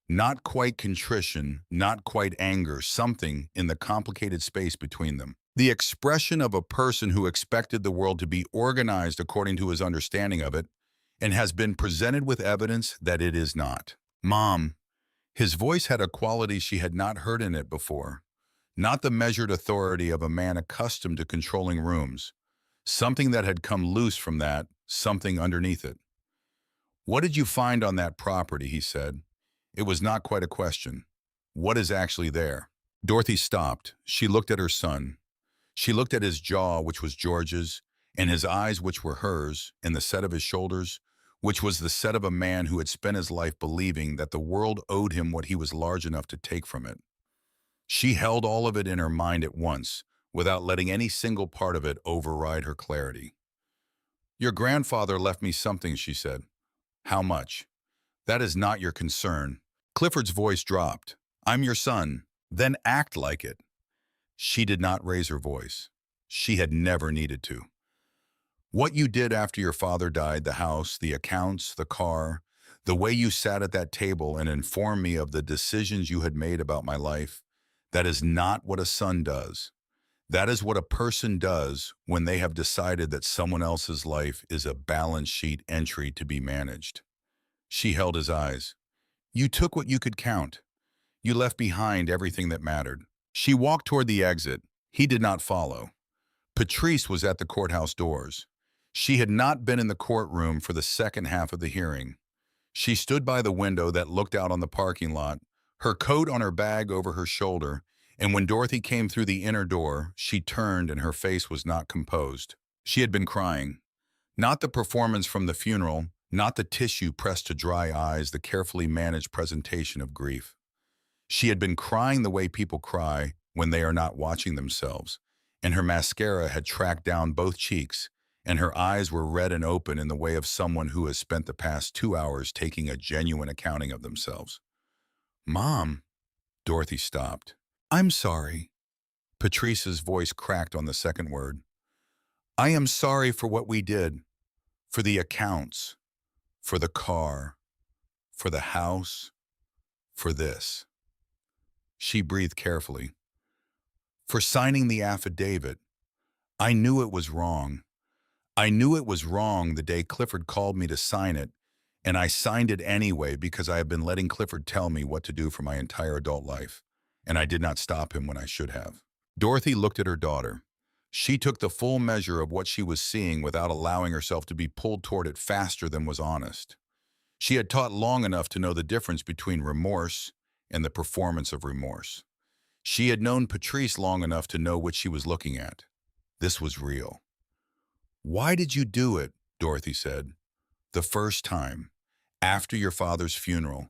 Not quite contrition, not quite anger, something in the complicated space between them. The expression of a person who expected the world to be organized according to his understanding of it, and has been presented with evidence that it is not. Mom. His voice had a quality she had not heard in it before. Not the measured authority of a man accustomed to controlling rooms. Something that had come loose from that, something underneath it. What did you find on that property, he said. It was not quite a question. What is actually there? Dorothy stopped. She looked at her son. She looked at his jaw, which was George's, and his eyes, which were hers, and the set of his shoulders, which was the set of a man who had spent his life believing that the world owed him what he was large enough to take from it. She held all of it in her mind at once, without letting any single part of it override her clarity. Your grandfather left me something, she said. How much? That is not your concern. Clifford's voice dropped. I'm your son. Then act like it. She did not raise her voice. She had never needed to. What you did after your father died, the house, the accounts, the car, the way you sat at that table and informed me of the decisions you had made about my life, that is not what a son does. That is what a person does when they have decided that someone else's life is a balance sheet entry to be managed. She held his eyes. You took what you could count. You left behind everything that mattered. She walked toward the exit. He did not follow. Patrice was at the courthouse doors. She had not been in the courtroom for the second half of the hearing. She stood by the window that looked out on the parking lot, her coat on her bag over her shoulder, and when Dorothy came through the inner door, she turned and her face was not composed. She had been crying. Not the performance from the funeral, not the tissue pressed to dry eyes, the carefully managed presentation of grief. She had been crying the way people cry when they are not watching themselves, and her mascara had tracked down both cheeks, and her eyes were red and open in the way of someone who has spent the past 2 hours taking a genuine accounting of themselves. Mom, Dorothy stopped. I'm sorry. Patrice's voice cracked on the second word. I am sorry for what we did, for the accounts, for the car, for the house, for this. She breathed carefully. For signing the affidavit. I knew it was wrong. I knew it was wrong the day Clifford called me to sign it, and I signed it anyway because I have been letting Clifford tell me what to do for my entire adult life, and I did not stop him when I should have. Dorothy looked at her daughter. She took the full measure of what she was seeing without allowing herself to be pulled toward it faster than was honest. She had taught long enough to know the difference between remorse and the performance of remorse. She had known Patrice long enough to know what she was looking at. This was real. Why did you do it? Dorothy said. The first time, after your father's funeral.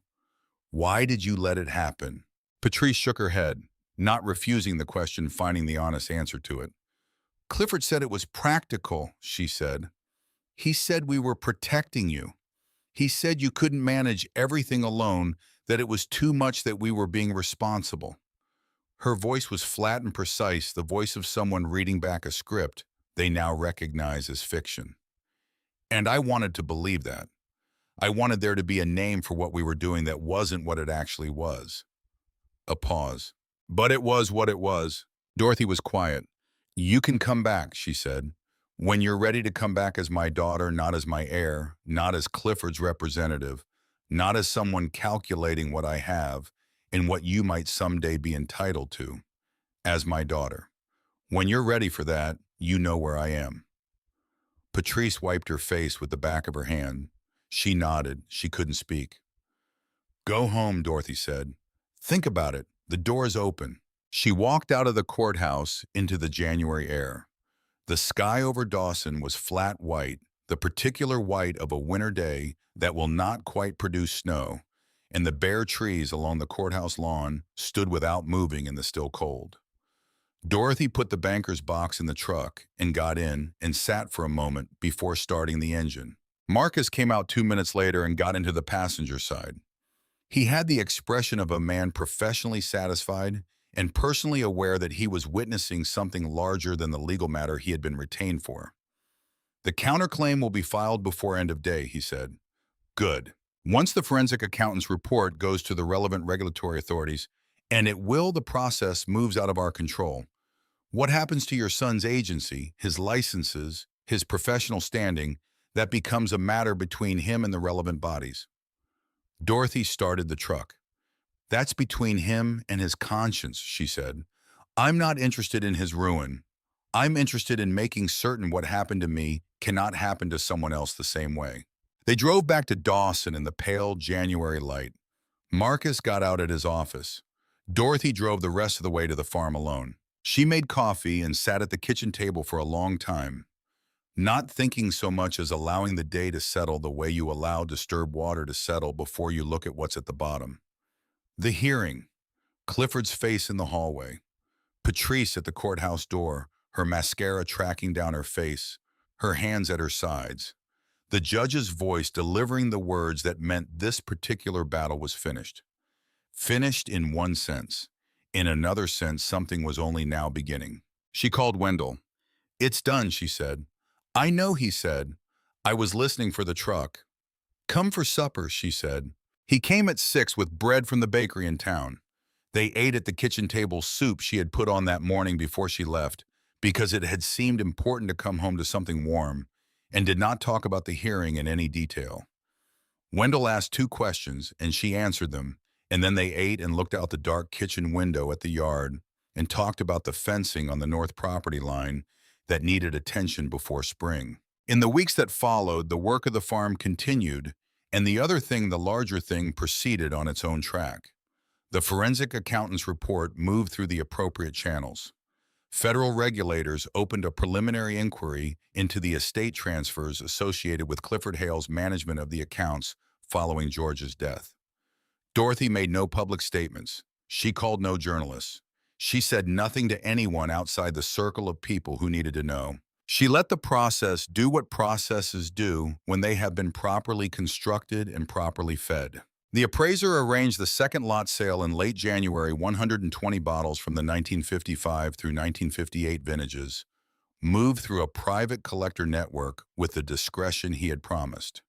Why did you let it happen? Patrice shook her head, not refusing the question, finding the honest answer to it. Clifford said it was practical, she said. He said we were protecting you. He said you couldn't manage everything alone, that it was too much, that we were being responsible. Her voice was flat and precise, the voice of someone reading back a script they now recognize as fiction. And I wanted to believe that. I wanted there to be a name for what we were doing that wasn't what it actually was. A pause. But it was what it was. Dorothy was quiet. You can come back, she said. When you're ready to come back as my daughter, not as my heir, not as Clifford's representative, not as someone calculating what I have and what you might someday be entitled to, as my daughter. When you're ready for that, you know where I am. Patrice wiped her face with the back of her hand. She nodded. She couldn't speak. Go home, Dorothy said. Think about it. The door's open. She walked out of the courthouse into the January air. The sky over Dawson was flat white, the particular white of a winter day that will not quite produce snow, and the bare trees along the courthouse lawn stood without moving in the still cold. Dorothy put the banker's box in the truck and got in and sat for a moment before starting the engine. Marcus came out 2 minutes later and got into the passenger side. He had the expression of a man professionally satisfied and personally aware that he was witnessing something larger than the legal matter he had been retained for. The counterclaim will be filed before end of day, he said. Good. Once the forensic accountant's report goes to the relevant regulatory authorities, and it will, the process moves out of our control. What happens to your son's agency, his licenses, his professional standing, that becomes a matter between him and the relevant bodies. Dorothy started the truck. That's between him and his conscience, she said. I'm not interested in his ruin. I'm interested in making certain what happened to me cannot happen to someone else the same way. They drove back to Dawson in the pale January light. Marcus got out at his office. Dorothy drove the rest of the way to the farm alone. She made coffee and sat at the kitchen table for a long time, not thinking so much as allowing the day to settle the way you allow disturbed water to settle before you look at what's at the bottom. The hearing, Clifford's face in the hallway, Patrice at the courthouse door, her mascara tracking down her face, her hands at her sides. The judge's voice delivering the words that meant this particular battle was finished. Finished in one sense. In another sense, something was only now beginning. She called Wendell. It's done, she said. I know, he said. I was listening for the truck. Come for supper, she said. He came at 6 with bread from the bakery in town. They ate at the kitchen table soup she had put on that morning before she left, because it had seemed important to come home to something warm, and did not talk about the hearing in any detail. Wendell asked 2 questions, and she answered them, and then they ate and looked out the dark kitchen window at the yard and talked about the fencing on the north property line that needed attention before spring. In the weeks that followed, the work of the farm continued, and the other thing, the larger thing, proceeded on its own track. The forensic accountant's report moved through the appropriate channels. Federal regulators opened a preliminary inquiry into the estate transfers associated with Clifford Hale's management of the accounts following George's death. Dorothy made no public statements. She called no journalists. She said nothing to anyone outside the circle of people who needed to know. She let the process do what processes do when they have been properly constructed and properly fed. The appraiser arranged the second lot sale in late January. 120 bottles from the 1955 through 1958 vintages moved through a private collector network with the discretion he had promised.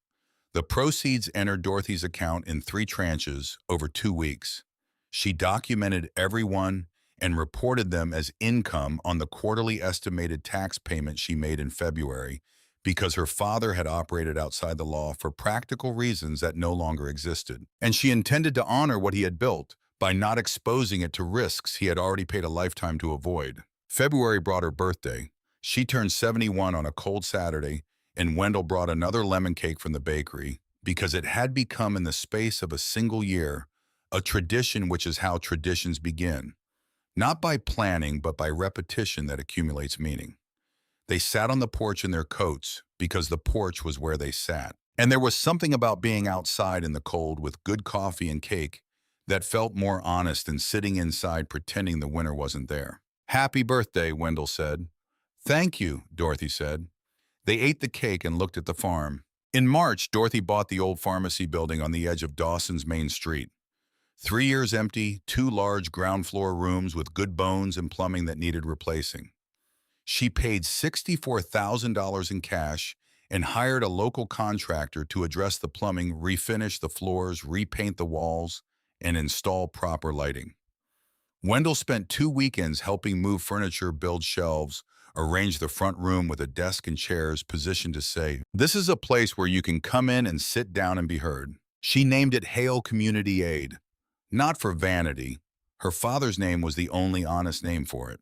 The proceeds entered Dorothy's account in 3 tranches over 2 weeks. She documented every one and reported them as income on the quarterly estimated tax payment she made in February, because her father had operated outside the law for practical reasons that no longer existed, and she intended to honor what he had built by not exposing it to risks he had already paid a lifetime to avoid. February brought her birthday. She turned 71 on a cold Saturday, and Wendell brought another lemon cake from the bakery, because it had become, in the space of a single year, a tradition, which is how traditions begin. Not by planning, but by repetition that accumulates meaning. They sat on the porch in their coats because the porch was where they sat. And there was something about being outside in the cold with good coffee and cake that felt more honest than sitting inside pretending the winter wasn't there. Happy birthday, Wendell said. Thank you, Dorothy said. They ate the cake and looked at the farm. In March, Dorothy bought the old pharmacy building on the edge of Dawson's main street. 3 years empty, two large ground floor rooms with good bones and plumbing that needed replacing. She paid $64,000 in cash and hired a local contractor to address the plumbing, refinish the floors, repaint the walls, and install proper lighting. Wendell spent 2 weekends helping move furniture, build shelves, arrange the front room with a desk and chairs positioned to say, "This is a place where you can come in and sit down and be heard." She named it Hale Community Aid, not for vanity. Her father's name was the only honest name for it,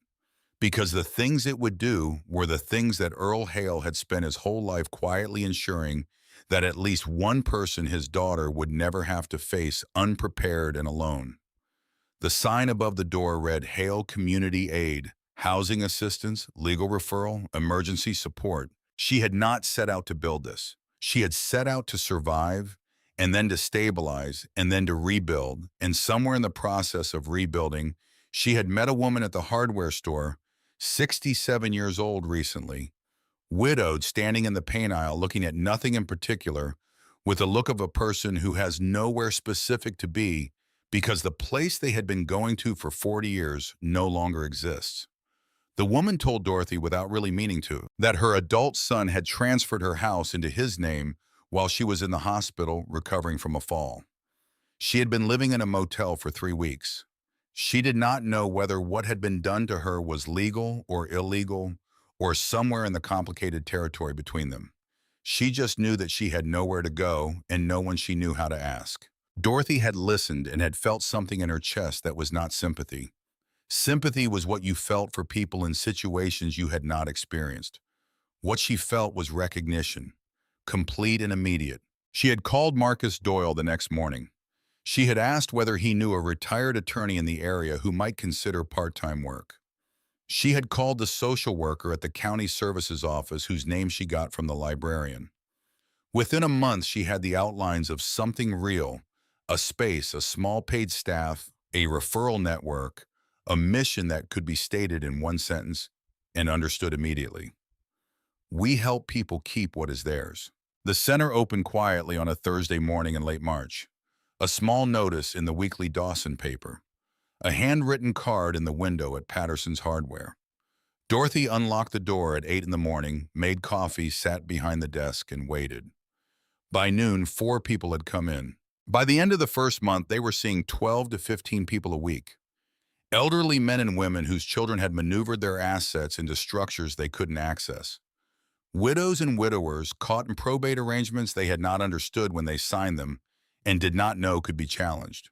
because the things it would do were the things that Earl Hale had spent his whole life quietly ensuring that at least one person, his daughter, would never have to face unprepared and alone. The sign above the door read Hale Community Aid, housing assistance, legal referral, emergency support. She had not set out to build this. She had set out to survive, and then to stabilize, and then to rebuild. And somewhere in the process of rebuilding, she had met a woman at the hardware store, 67 years old recently, widowed, standing in the paint aisle looking at nothing in particular, with the look of a person who has nowhere specific to be because the place they had been going to for 40 years no longer exists. The woman told Dorothy, without really meaning to, that her adult son had transferred her house into his name while she was in the hospital recovering from a fall. She had been living in a motel for 3 weeks. She did not know whether what had been done to her was legal or illegal or somewhere in the complicated territory between them. She just knew that she had nowhere to go and no one she knew how to ask. Dorothy had listened and had felt something in her chest that was not sympathy. Sympathy was what you felt for people in situations you had not experienced. What she felt was recognition, complete and immediate. She had called Marcus Doyle the next morning. She had asked whether he knew a retired attorney in the area who might consider part-time work. She had called the social worker at the county services office whose name she got from the librarian. Within a month, she had the outlines of something real, a space, a small paid staff, a referral network, a mission that could be stated in one sentence and understood immediately. We help people keep what is theirs. The center opened quietly on a Thursday morning in late March. A small notice in the weekly Dawson paper. A handwritten card in the window at Patterson's Hardware. Dorothy unlocked the door at 8 in the morning, made coffee, sat behind the desk, and waited. By noon, 4 people had come in. By the end of the first month, they were seeing 12 to 15 people a week. Elderly men and women whose children had maneuvered their assets into structures they couldn't access. Widows and widowers caught in probate arrangements they had not understood when they signed them and did not know could be challenged.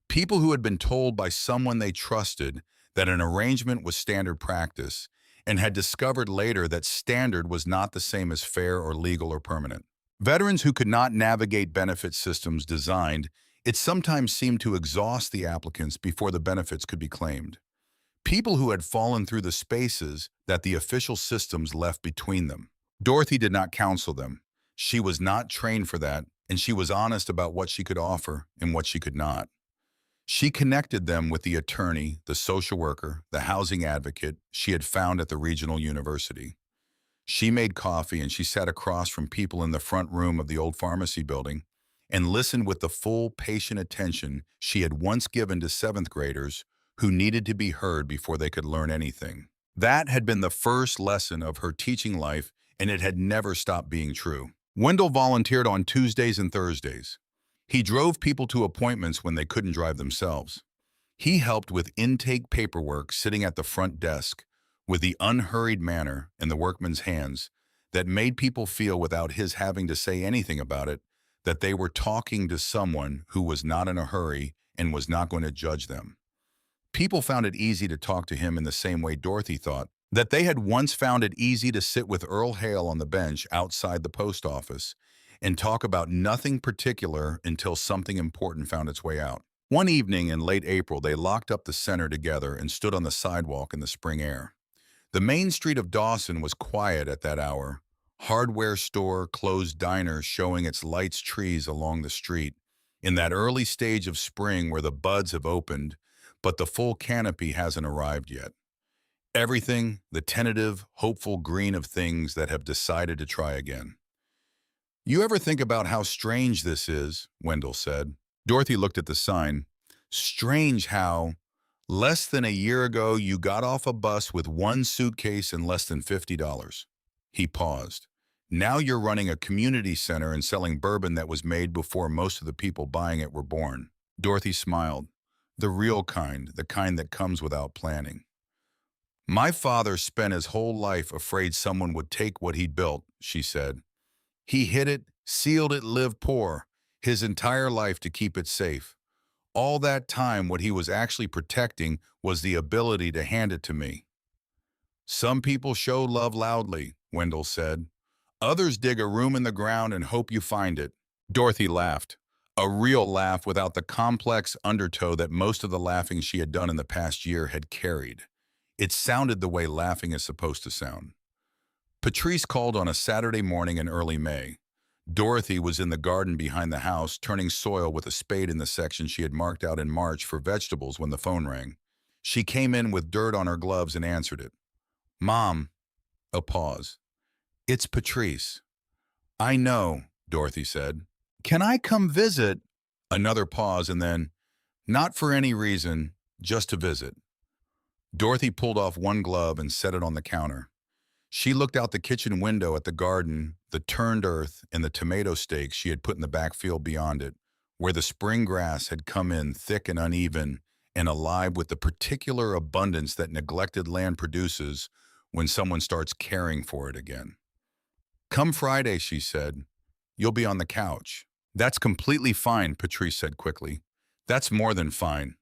People who had been told by someone they trusted that an arrangement was standard practice and had discovered later that standard was not the same as fair or legal or permanent. Veterans who could not navigate benefit systems designed, it sometimes seemed to exhaust the applicants before the benefits could be claimed. People who had fallen through the spaces that the official systems left between them. Dorothy did not counsel them. She was not trained for that, and she was honest about what she could offer and what she could not. She connected them with the attorney, the social worker, the housing advocate she had found at the regional university. She made coffee and she sat across from people in the front room of the old pharmacy building and listened with the full patient attention she had once given to 7th graders who needed to be heard before they could learn anything. That had been the first lesson of her teaching life, and it had never stopped being true. Wendell volunteered on Tuesdays and Thursdays. He drove people to appointments when they couldn't drive themselves. He helped with intake paperwork sitting at the front desk with the unhurried manner in the workman's hands that made people feel, without his having to say anything about it, that they were talking to someone who was not in a hurry and was not going to judge them. People found it easy to talk to him in the same way Dorothy thought that they had once found it easy to sit with Earl Hale on the bench outside the post office and talk about nothing particular until something important found its way out. One evening in late April, they locked up the center together and stood on the sidewalk in the spring air. The main street of Dawson was quiet at that hour. Hardware store, closed diner showing its lights, trees along the street. In that early stage of spring where the buds have opened, but the full canopy hasn't arrived yet. Everything, the tentative, hopeful green of things that have decided to try again. "You ever think about how strange this is?" Wendell said. Dorothy looked at the sign. Strange how, less than a year ago, you got off a bus with one suitcase and less than $50. He paused. Now you're running a community center and selling bourbon that was made before most of the people buying it were born. Dorothy smiled. The real kind, the kind that comes without planning. My father spent his whole life afraid someone would take what he'd built, she said. He hid it, sealed it, lived poor, his entire life to keep it safe. All that time, what he was actually protecting was the ability to hand it to me. Some people show love loudly, Wendell said. Others dig a room in the ground and hope you find it. Dorothy laughed, a real laugh without the complex undertow that most of the laughing she had done in the past year had carried. It sounded the way laughing is supposed to sound. Patrice called on a Saturday morning in early May. Dorothy was in the garden behind the house, turning soil with a spade in the section she had marked out in March for vegetables when the phone rang. She came in with dirt on her gloves and answered it. Mom, a pause. It's Patrice. I know, Dorothy said. Can I come visit? Another pause and then, not for any reason, just to visit. Dorothy pulled off one glove and set it on the counter. She looked out the kitchen window at the garden, the turned earth, and the tomato stakes she had put in the back field beyond it, where the spring grass had come in thick and uneven and alive with the particular abundance that neglected land produces when someone starts caring for it again. Come Friday, she said. You'll be on the couch. That's completely fine, Patrice said quickly. That's more than fine.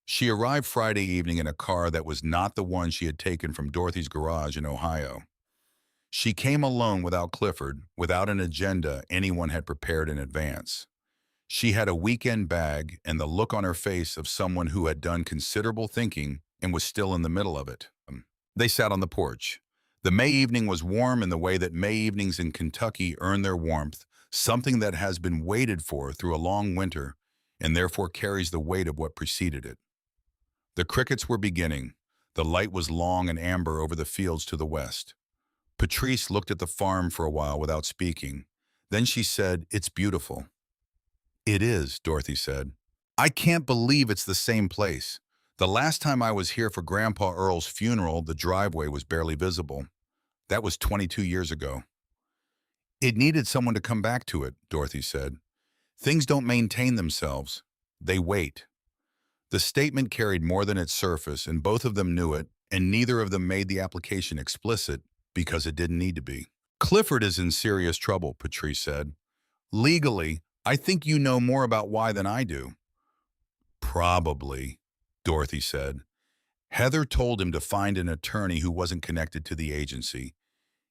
She arrived Friday evening in a car that was not the one she had taken from Dorothy's garage in Ohio. She came alone without Clifford, without an agenda anyone had prepared in advance. She had a weekend bag and the look on her face of someone who had done considerable thinking and was still in the middle of it. They sat on the porch. The May evening was warm in the way that May evenings in Kentucky earn their warmth, something that has been waited for through a long winter and therefore carries the weight of what preceded it. The crickets were beginning. The light was long and amber over the fields to the west. Patrice looked at the farm for a while without speaking. Then she said, "It's beautiful." "It is," Dorothy said. "I can't believe it's the same place. The last time I was here for Grandpa Earl's funeral, the driveway was barely visible. That was 22 years ago." "It needed someone to come back to it," Dorothy said. "Things don't maintain themselves. They wait." The statement carried more than its surface, and both of them knew it, and neither of them made the application explicit because it didn't need to be. "Clifford is in serious trouble," Patrice said. "Legally, I think you know more about why than I do." "Probably," Dorothy said. "Heather told him to find an attorney who wasn't connected to the agency.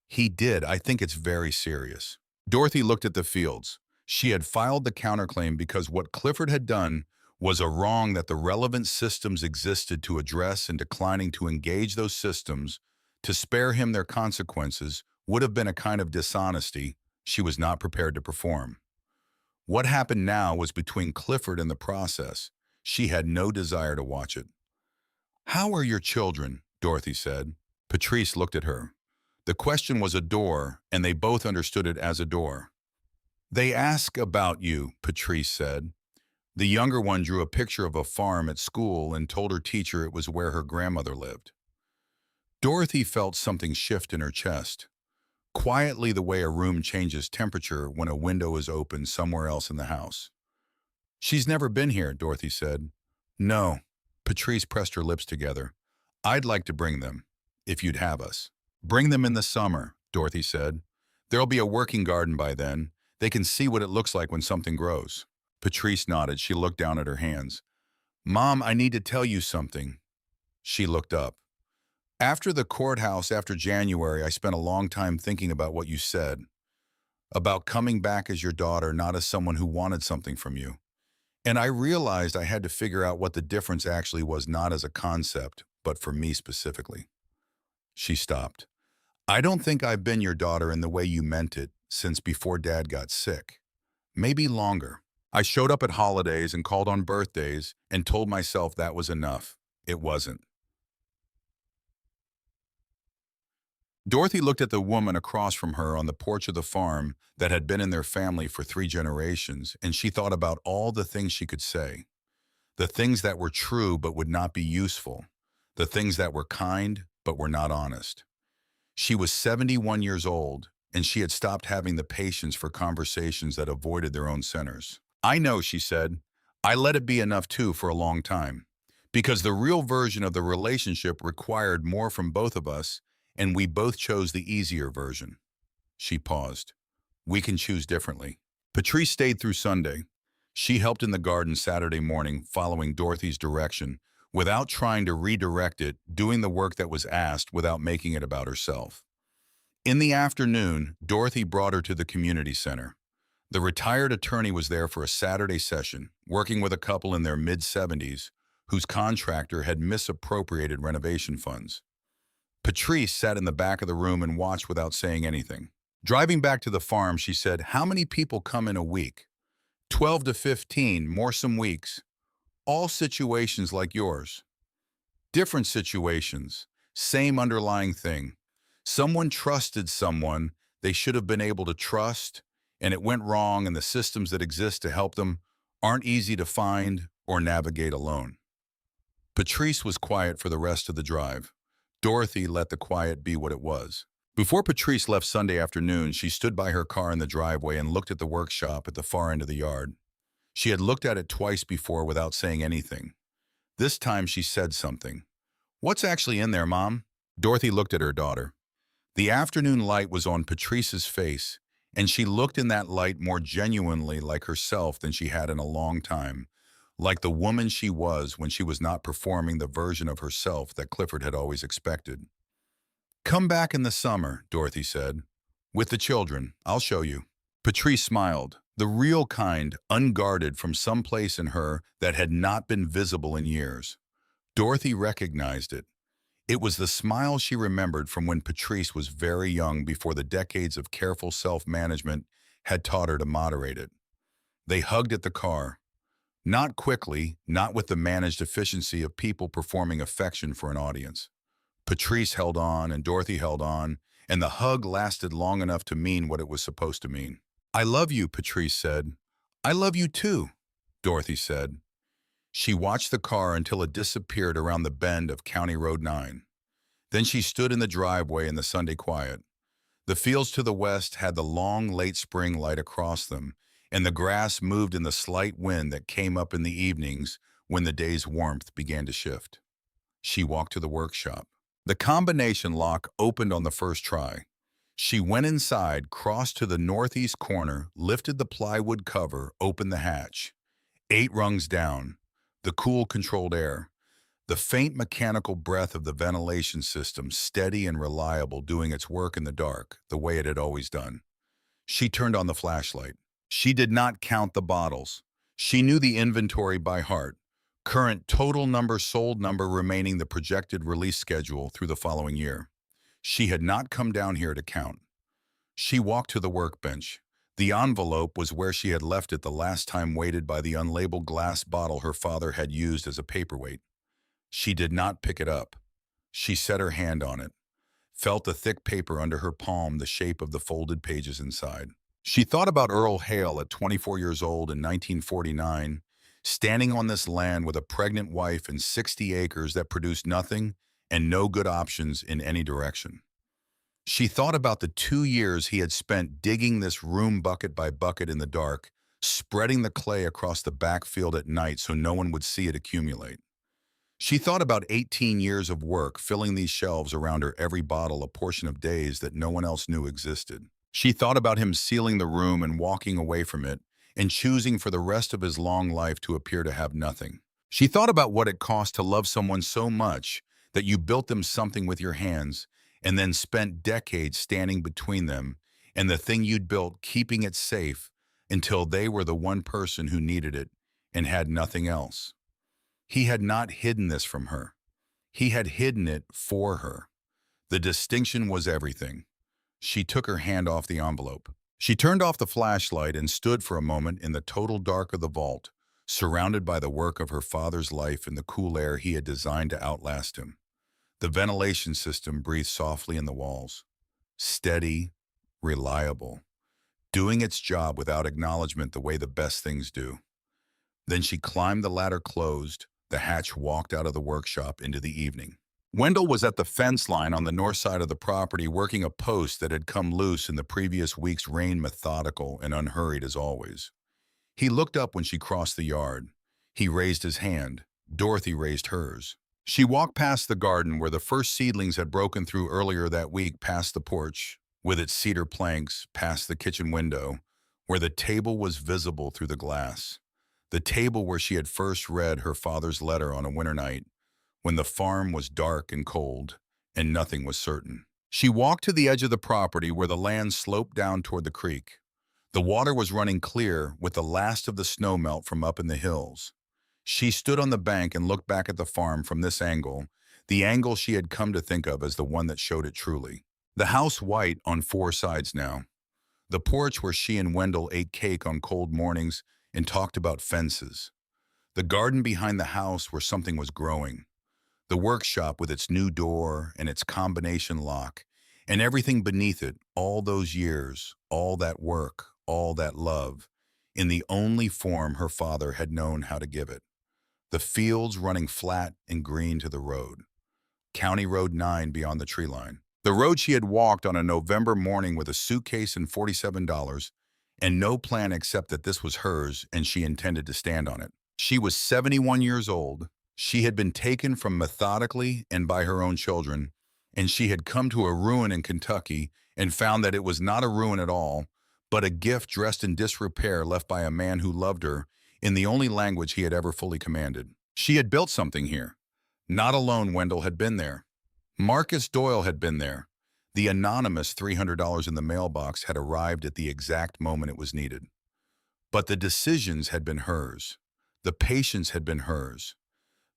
He did. I think it's very serious." Dorothy looked at the fields. She had filed the counterclaim because what Clifford had done was a wrong that the relevant systems existed to address, and declining to engage those systems to spare him their consequences would have been a kind of dishonesty she was not prepared to perform. What happened now was between Clifford and the process. She had no desire to watch it. "How are your children?" Dorothy said. Patrice looked at her. The question was a door, and they both understood it as a door. "They ask about you," Patrice said. The younger one drew a picture of a farm at school and told her teacher it was where her grandmother lived. Dorothy felt something shift in her chest, quietly the way a room changes temperature when a window is open somewhere else in the house. "She's never been here," Dorothy said. "No." Patrice pressed her lips together. "I'd like to bring them, if you'd have us." "Bring them in the summer," Dorothy said. "There'll be a working garden by then. They can see what it looks like when something grows." Patrice nodded. She looked down at her hands. "Mom, I need to tell you something." She looked up. "After the courthouse, after January, I spent a long time thinking about what you said. About coming back as your daughter, not as someone who wanted something from you. And I realized I had to figure out what the difference actually was, not as a concept, but for me specifically." She stopped. "I don't think I've been your daughter in the way you meant it since before Dad got sick. Maybe longer. I showed up at holidays and called on birthdays and told myself that was enough. It wasn't." Dorothy looked at the woman across from her on the porch of the farm that had been in their family for 3 generations, and she thought about all the things she could say. the things that were true but would not be useful, the things that were kind but were not honest. She was 71 years old, and she had stopped having the patience for conversations that avoided their own centers. I know, she said. I let it be enough too for a long time. Because the real version of the relationship required more from both of us, and we both chose the easier version. She paused. We can choose differently. Patrice stayed through Sunday. She helped in the garden Saturday morning, following Dorothy's direction, without trying to redirect it, doing the work that was asked without making it about herself. In the afternoon, Dorothy brought her to the community center. The retired attorney was there for a Saturday session, working with a couple in their mid-70s whose contractor had misappropriated renovation funds. Patrice sat in the back of the room and watched without saying anything. Driving back to the farm, she said, "How many people come in a week?" 12 to 15, more some weeks. All situations like yours. Different situations, same underlying thing. Someone trusted someone they should have been able to trust, and it went wrong, and the systems that exist to help them aren't easy to find or navigate alone. Patrice was quiet for the rest of the drive. Dorothy let the quiet be what it was. Before Patrice left Sunday afternoon, she stood by her car in the driveway and looked at the workshop at the far end of the yard. She had looked at it twice before without saying anything. This time she said something. "What's actually in there, Mom?" Dorothy looked at her daughter. The afternoon light was on Patrice's face, and she looked in that light more genuinely like herself than she had in a long time, like the woman she was when she was not performing the version of herself that Clifford had always expected. "Come back in the summer," Dorothy said. "With the children. I'll show you." Patrice smiled, the real kind, unguarded from some place in her that had not been visible in years. Dorothy recognized it. It was the smile she remembered from when Patrice was very young, before the decades of careful self-management had taught her to moderate it. They hugged at the car. Not quickly, not with the managed efficiency of people performing affection for an audience. Patrice held on and Dorothy held on, and the hug lasted long enough to mean what it was supposed to mean. "I love you," Patrice said. "I love you too," Dorothy said. She watched the car until it disappeared around the bend of County Road 9. Then she stood in the driveway in the Sunday quiet. The fields to the west had the long, late spring light across them, and the grass moved in the slight wind that came up in the evenings when the day's warmth began to shift. She walked to the workshop. The combination lock opened on the first try. She went inside, crossed to the northeast corner, lifted the plywood cover, opened the hatch. 8 rungs down. The cool, controlled air. The faint mechanical breath of the ventilation system, steady and reliable, doing its work in the dark, the way it had always done. She turned on the flashlight. She did not count the bottles. She knew the inventory by heart. Current total number, sold number, remaining, the projected release schedule through the following year. She had not come down here to count. She walked to the workbench. The envelope was where she had left it the last time, weighted by the unlabeled glass bottle her father had used as a paperweight. She did not pick it up. She set her hand on it, felt the thick paper under her palm, the shape of the folded pages inside. She thought about Earl Hale at 24 years old in 1949, standing on this land with a pregnant wife and 60 acres that produced nothing and no good options in any direction. She thought about the 2 years he had spent digging this room bucket by bucket in the dark, spreading the clay across the backfield at night so no one would see it accumulate. She thought about 18 years of work filling these shelves around her, every bottle a portion of days that no one else knew existed. She thought about him sealing the room and walking away from it and choosing for the rest of his long life to appear to have nothing. She thought about what it cost to love someone so much that you built them something with your hands and then spent decades standing between them and the thing you'd built, keeping it safe until they were the one person who needed it and had nothing else. He had not hidden this from her. He had hidden it for her. The distinction was everything. She took her hand off the envelope. She turned off the flashlight and stood for a moment in the total dark of the vault, surrounded by the work of her father's life and the cool air he had designed to outlast him. The ventilation system breathed softly in the walls. Steady, reliable, doing its job without acknowledgement the way the best things do. Then she climbed the ladder closed. The hatch walked out of the workshop into the evening. Wendell was at the fence line on the north side of the property working a post that had come loose in the previous week's rain, methodical and unhurried as always. He looked up when she crossed the yard. He raised his hand. Dorothy raised hers. She walked past the garden where the first seedlings had broken through earlier that week, past the porch, with its cedar planks, past the kitchen window, where the table was visible through the glass. The table where she had first read her father's letter on a winter night, when the farm was dark and cold, and nothing was certain. She walked to the edge of the property where the land sloped down toward the creek. The water was running clear with the last of the snowmelt from up in the hills. She stood on the bank and looked back at the farm from this angle, the angle she had come to think of as the one that showed it truly. The house white on four sides now. The porch where she and Wendell ate cake on cold mornings and talked about fences. The garden behind the house where something was growing. The workshop with its new door and its combination lock, and everything beneath it, all those years, all that work, all that love, in the only form her father had known how to give it. The fields running flat and green to the road. County Road 9 beyond the tree line. The road she had walked on a November morning with a suitcase and $47, and no plan except that this was hers and she intended to stand on it. She was 71 years old. She had been taken from methodically and by her own children, and she had come to a ruin in Kentucky and found that it was not a ruin at all, but a gift dressed in disrepair left by a man who loved her in the only language he had ever fully commanded. She had built something here. Not alone Wendell had been there. Marcus Doyle had been there. The anonymous $300 in the mailbox had arrived at the exact moment it was needed. But the decisions had been hers. The patience had been hers.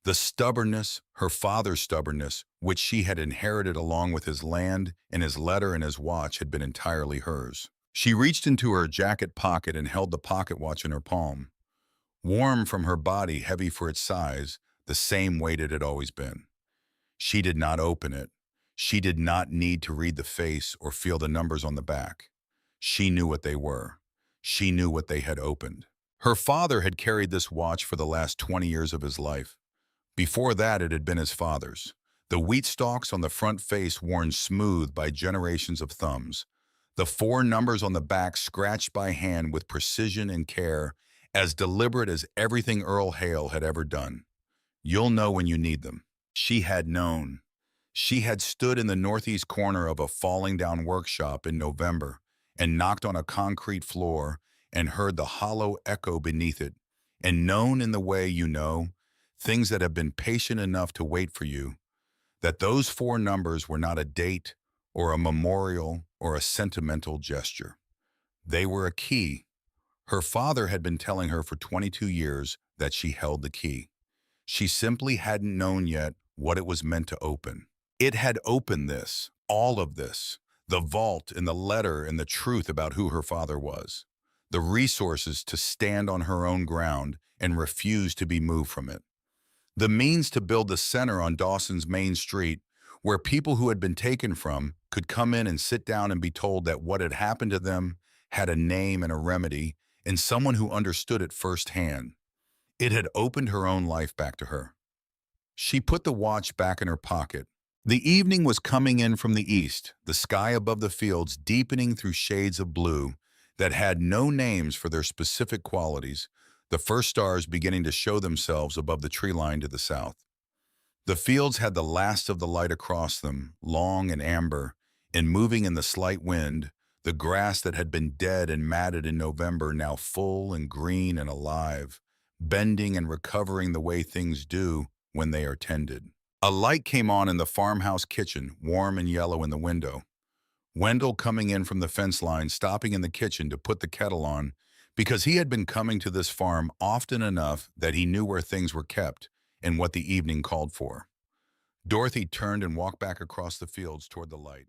The stubbornness, her father's stubbornness, which she had inherited along with his land and his letter and his watch, had been entirely hers. She reached into her jacket pocket and held the pocket watch in her palm. Warm from her body, heavy for its size, the same weight it had always been. She did not open it. She did not need to read the face or feel the numbers on the back. She knew what they were. She knew what they had opened. Her father had carried this watch for the last 20 years of his life. Before that, it had been his father's. The wheat stalks on the front face worn smooth by generations of thumbs. The four numbers on the back scratched by hand with precision and care, as deliberate as everything Earl Hale had ever done. You'll know when you need them. She had known. She had stood in the northeast corner of a falling down workshop in November and knocked on a concrete floor and heard the hollow echo beneath it, and known in the way you know, things that have been patient enough to wait for you, that those four numbers were not a date or a memorial or a sentimental gesture. They were a key. Her father had been telling her for 22 years that she held the key. She simply hadn't known yet what it was meant to open. It had opened this, all of this, the vault and the letter and the truth about who her father was, the resources to stand on her own ground and refuse to be moved from it, the means to build the center on Dawson's Main Street where people who had been taken from could come in and sit down and be told that what had happened to them had a name and a remedy and someone who understood it firsthand. It had opened her own life back to her. She put the watch back in her pocket. The evening was coming in from the east, the sky above the fields deepening through shades of blue that had no names for their specific qualities, the first stars beginning to show themselves above the tree line to the south. The fields had the last of the light across them, long and amber, and moving in the slight wind, the grass that had been dead and matted in November now full and green and alive, bending and recovering the way things do when they are tended. A light came on in the farmhouse kitchen, warm and yellow in the window. Wendell coming in from the fence line, stopping in the kitchen to put the kettle on, because he had been coming to this farm often enough that he knew where things were kept and what the evening called for. Dorothy turned and walked back across the fields toward the light.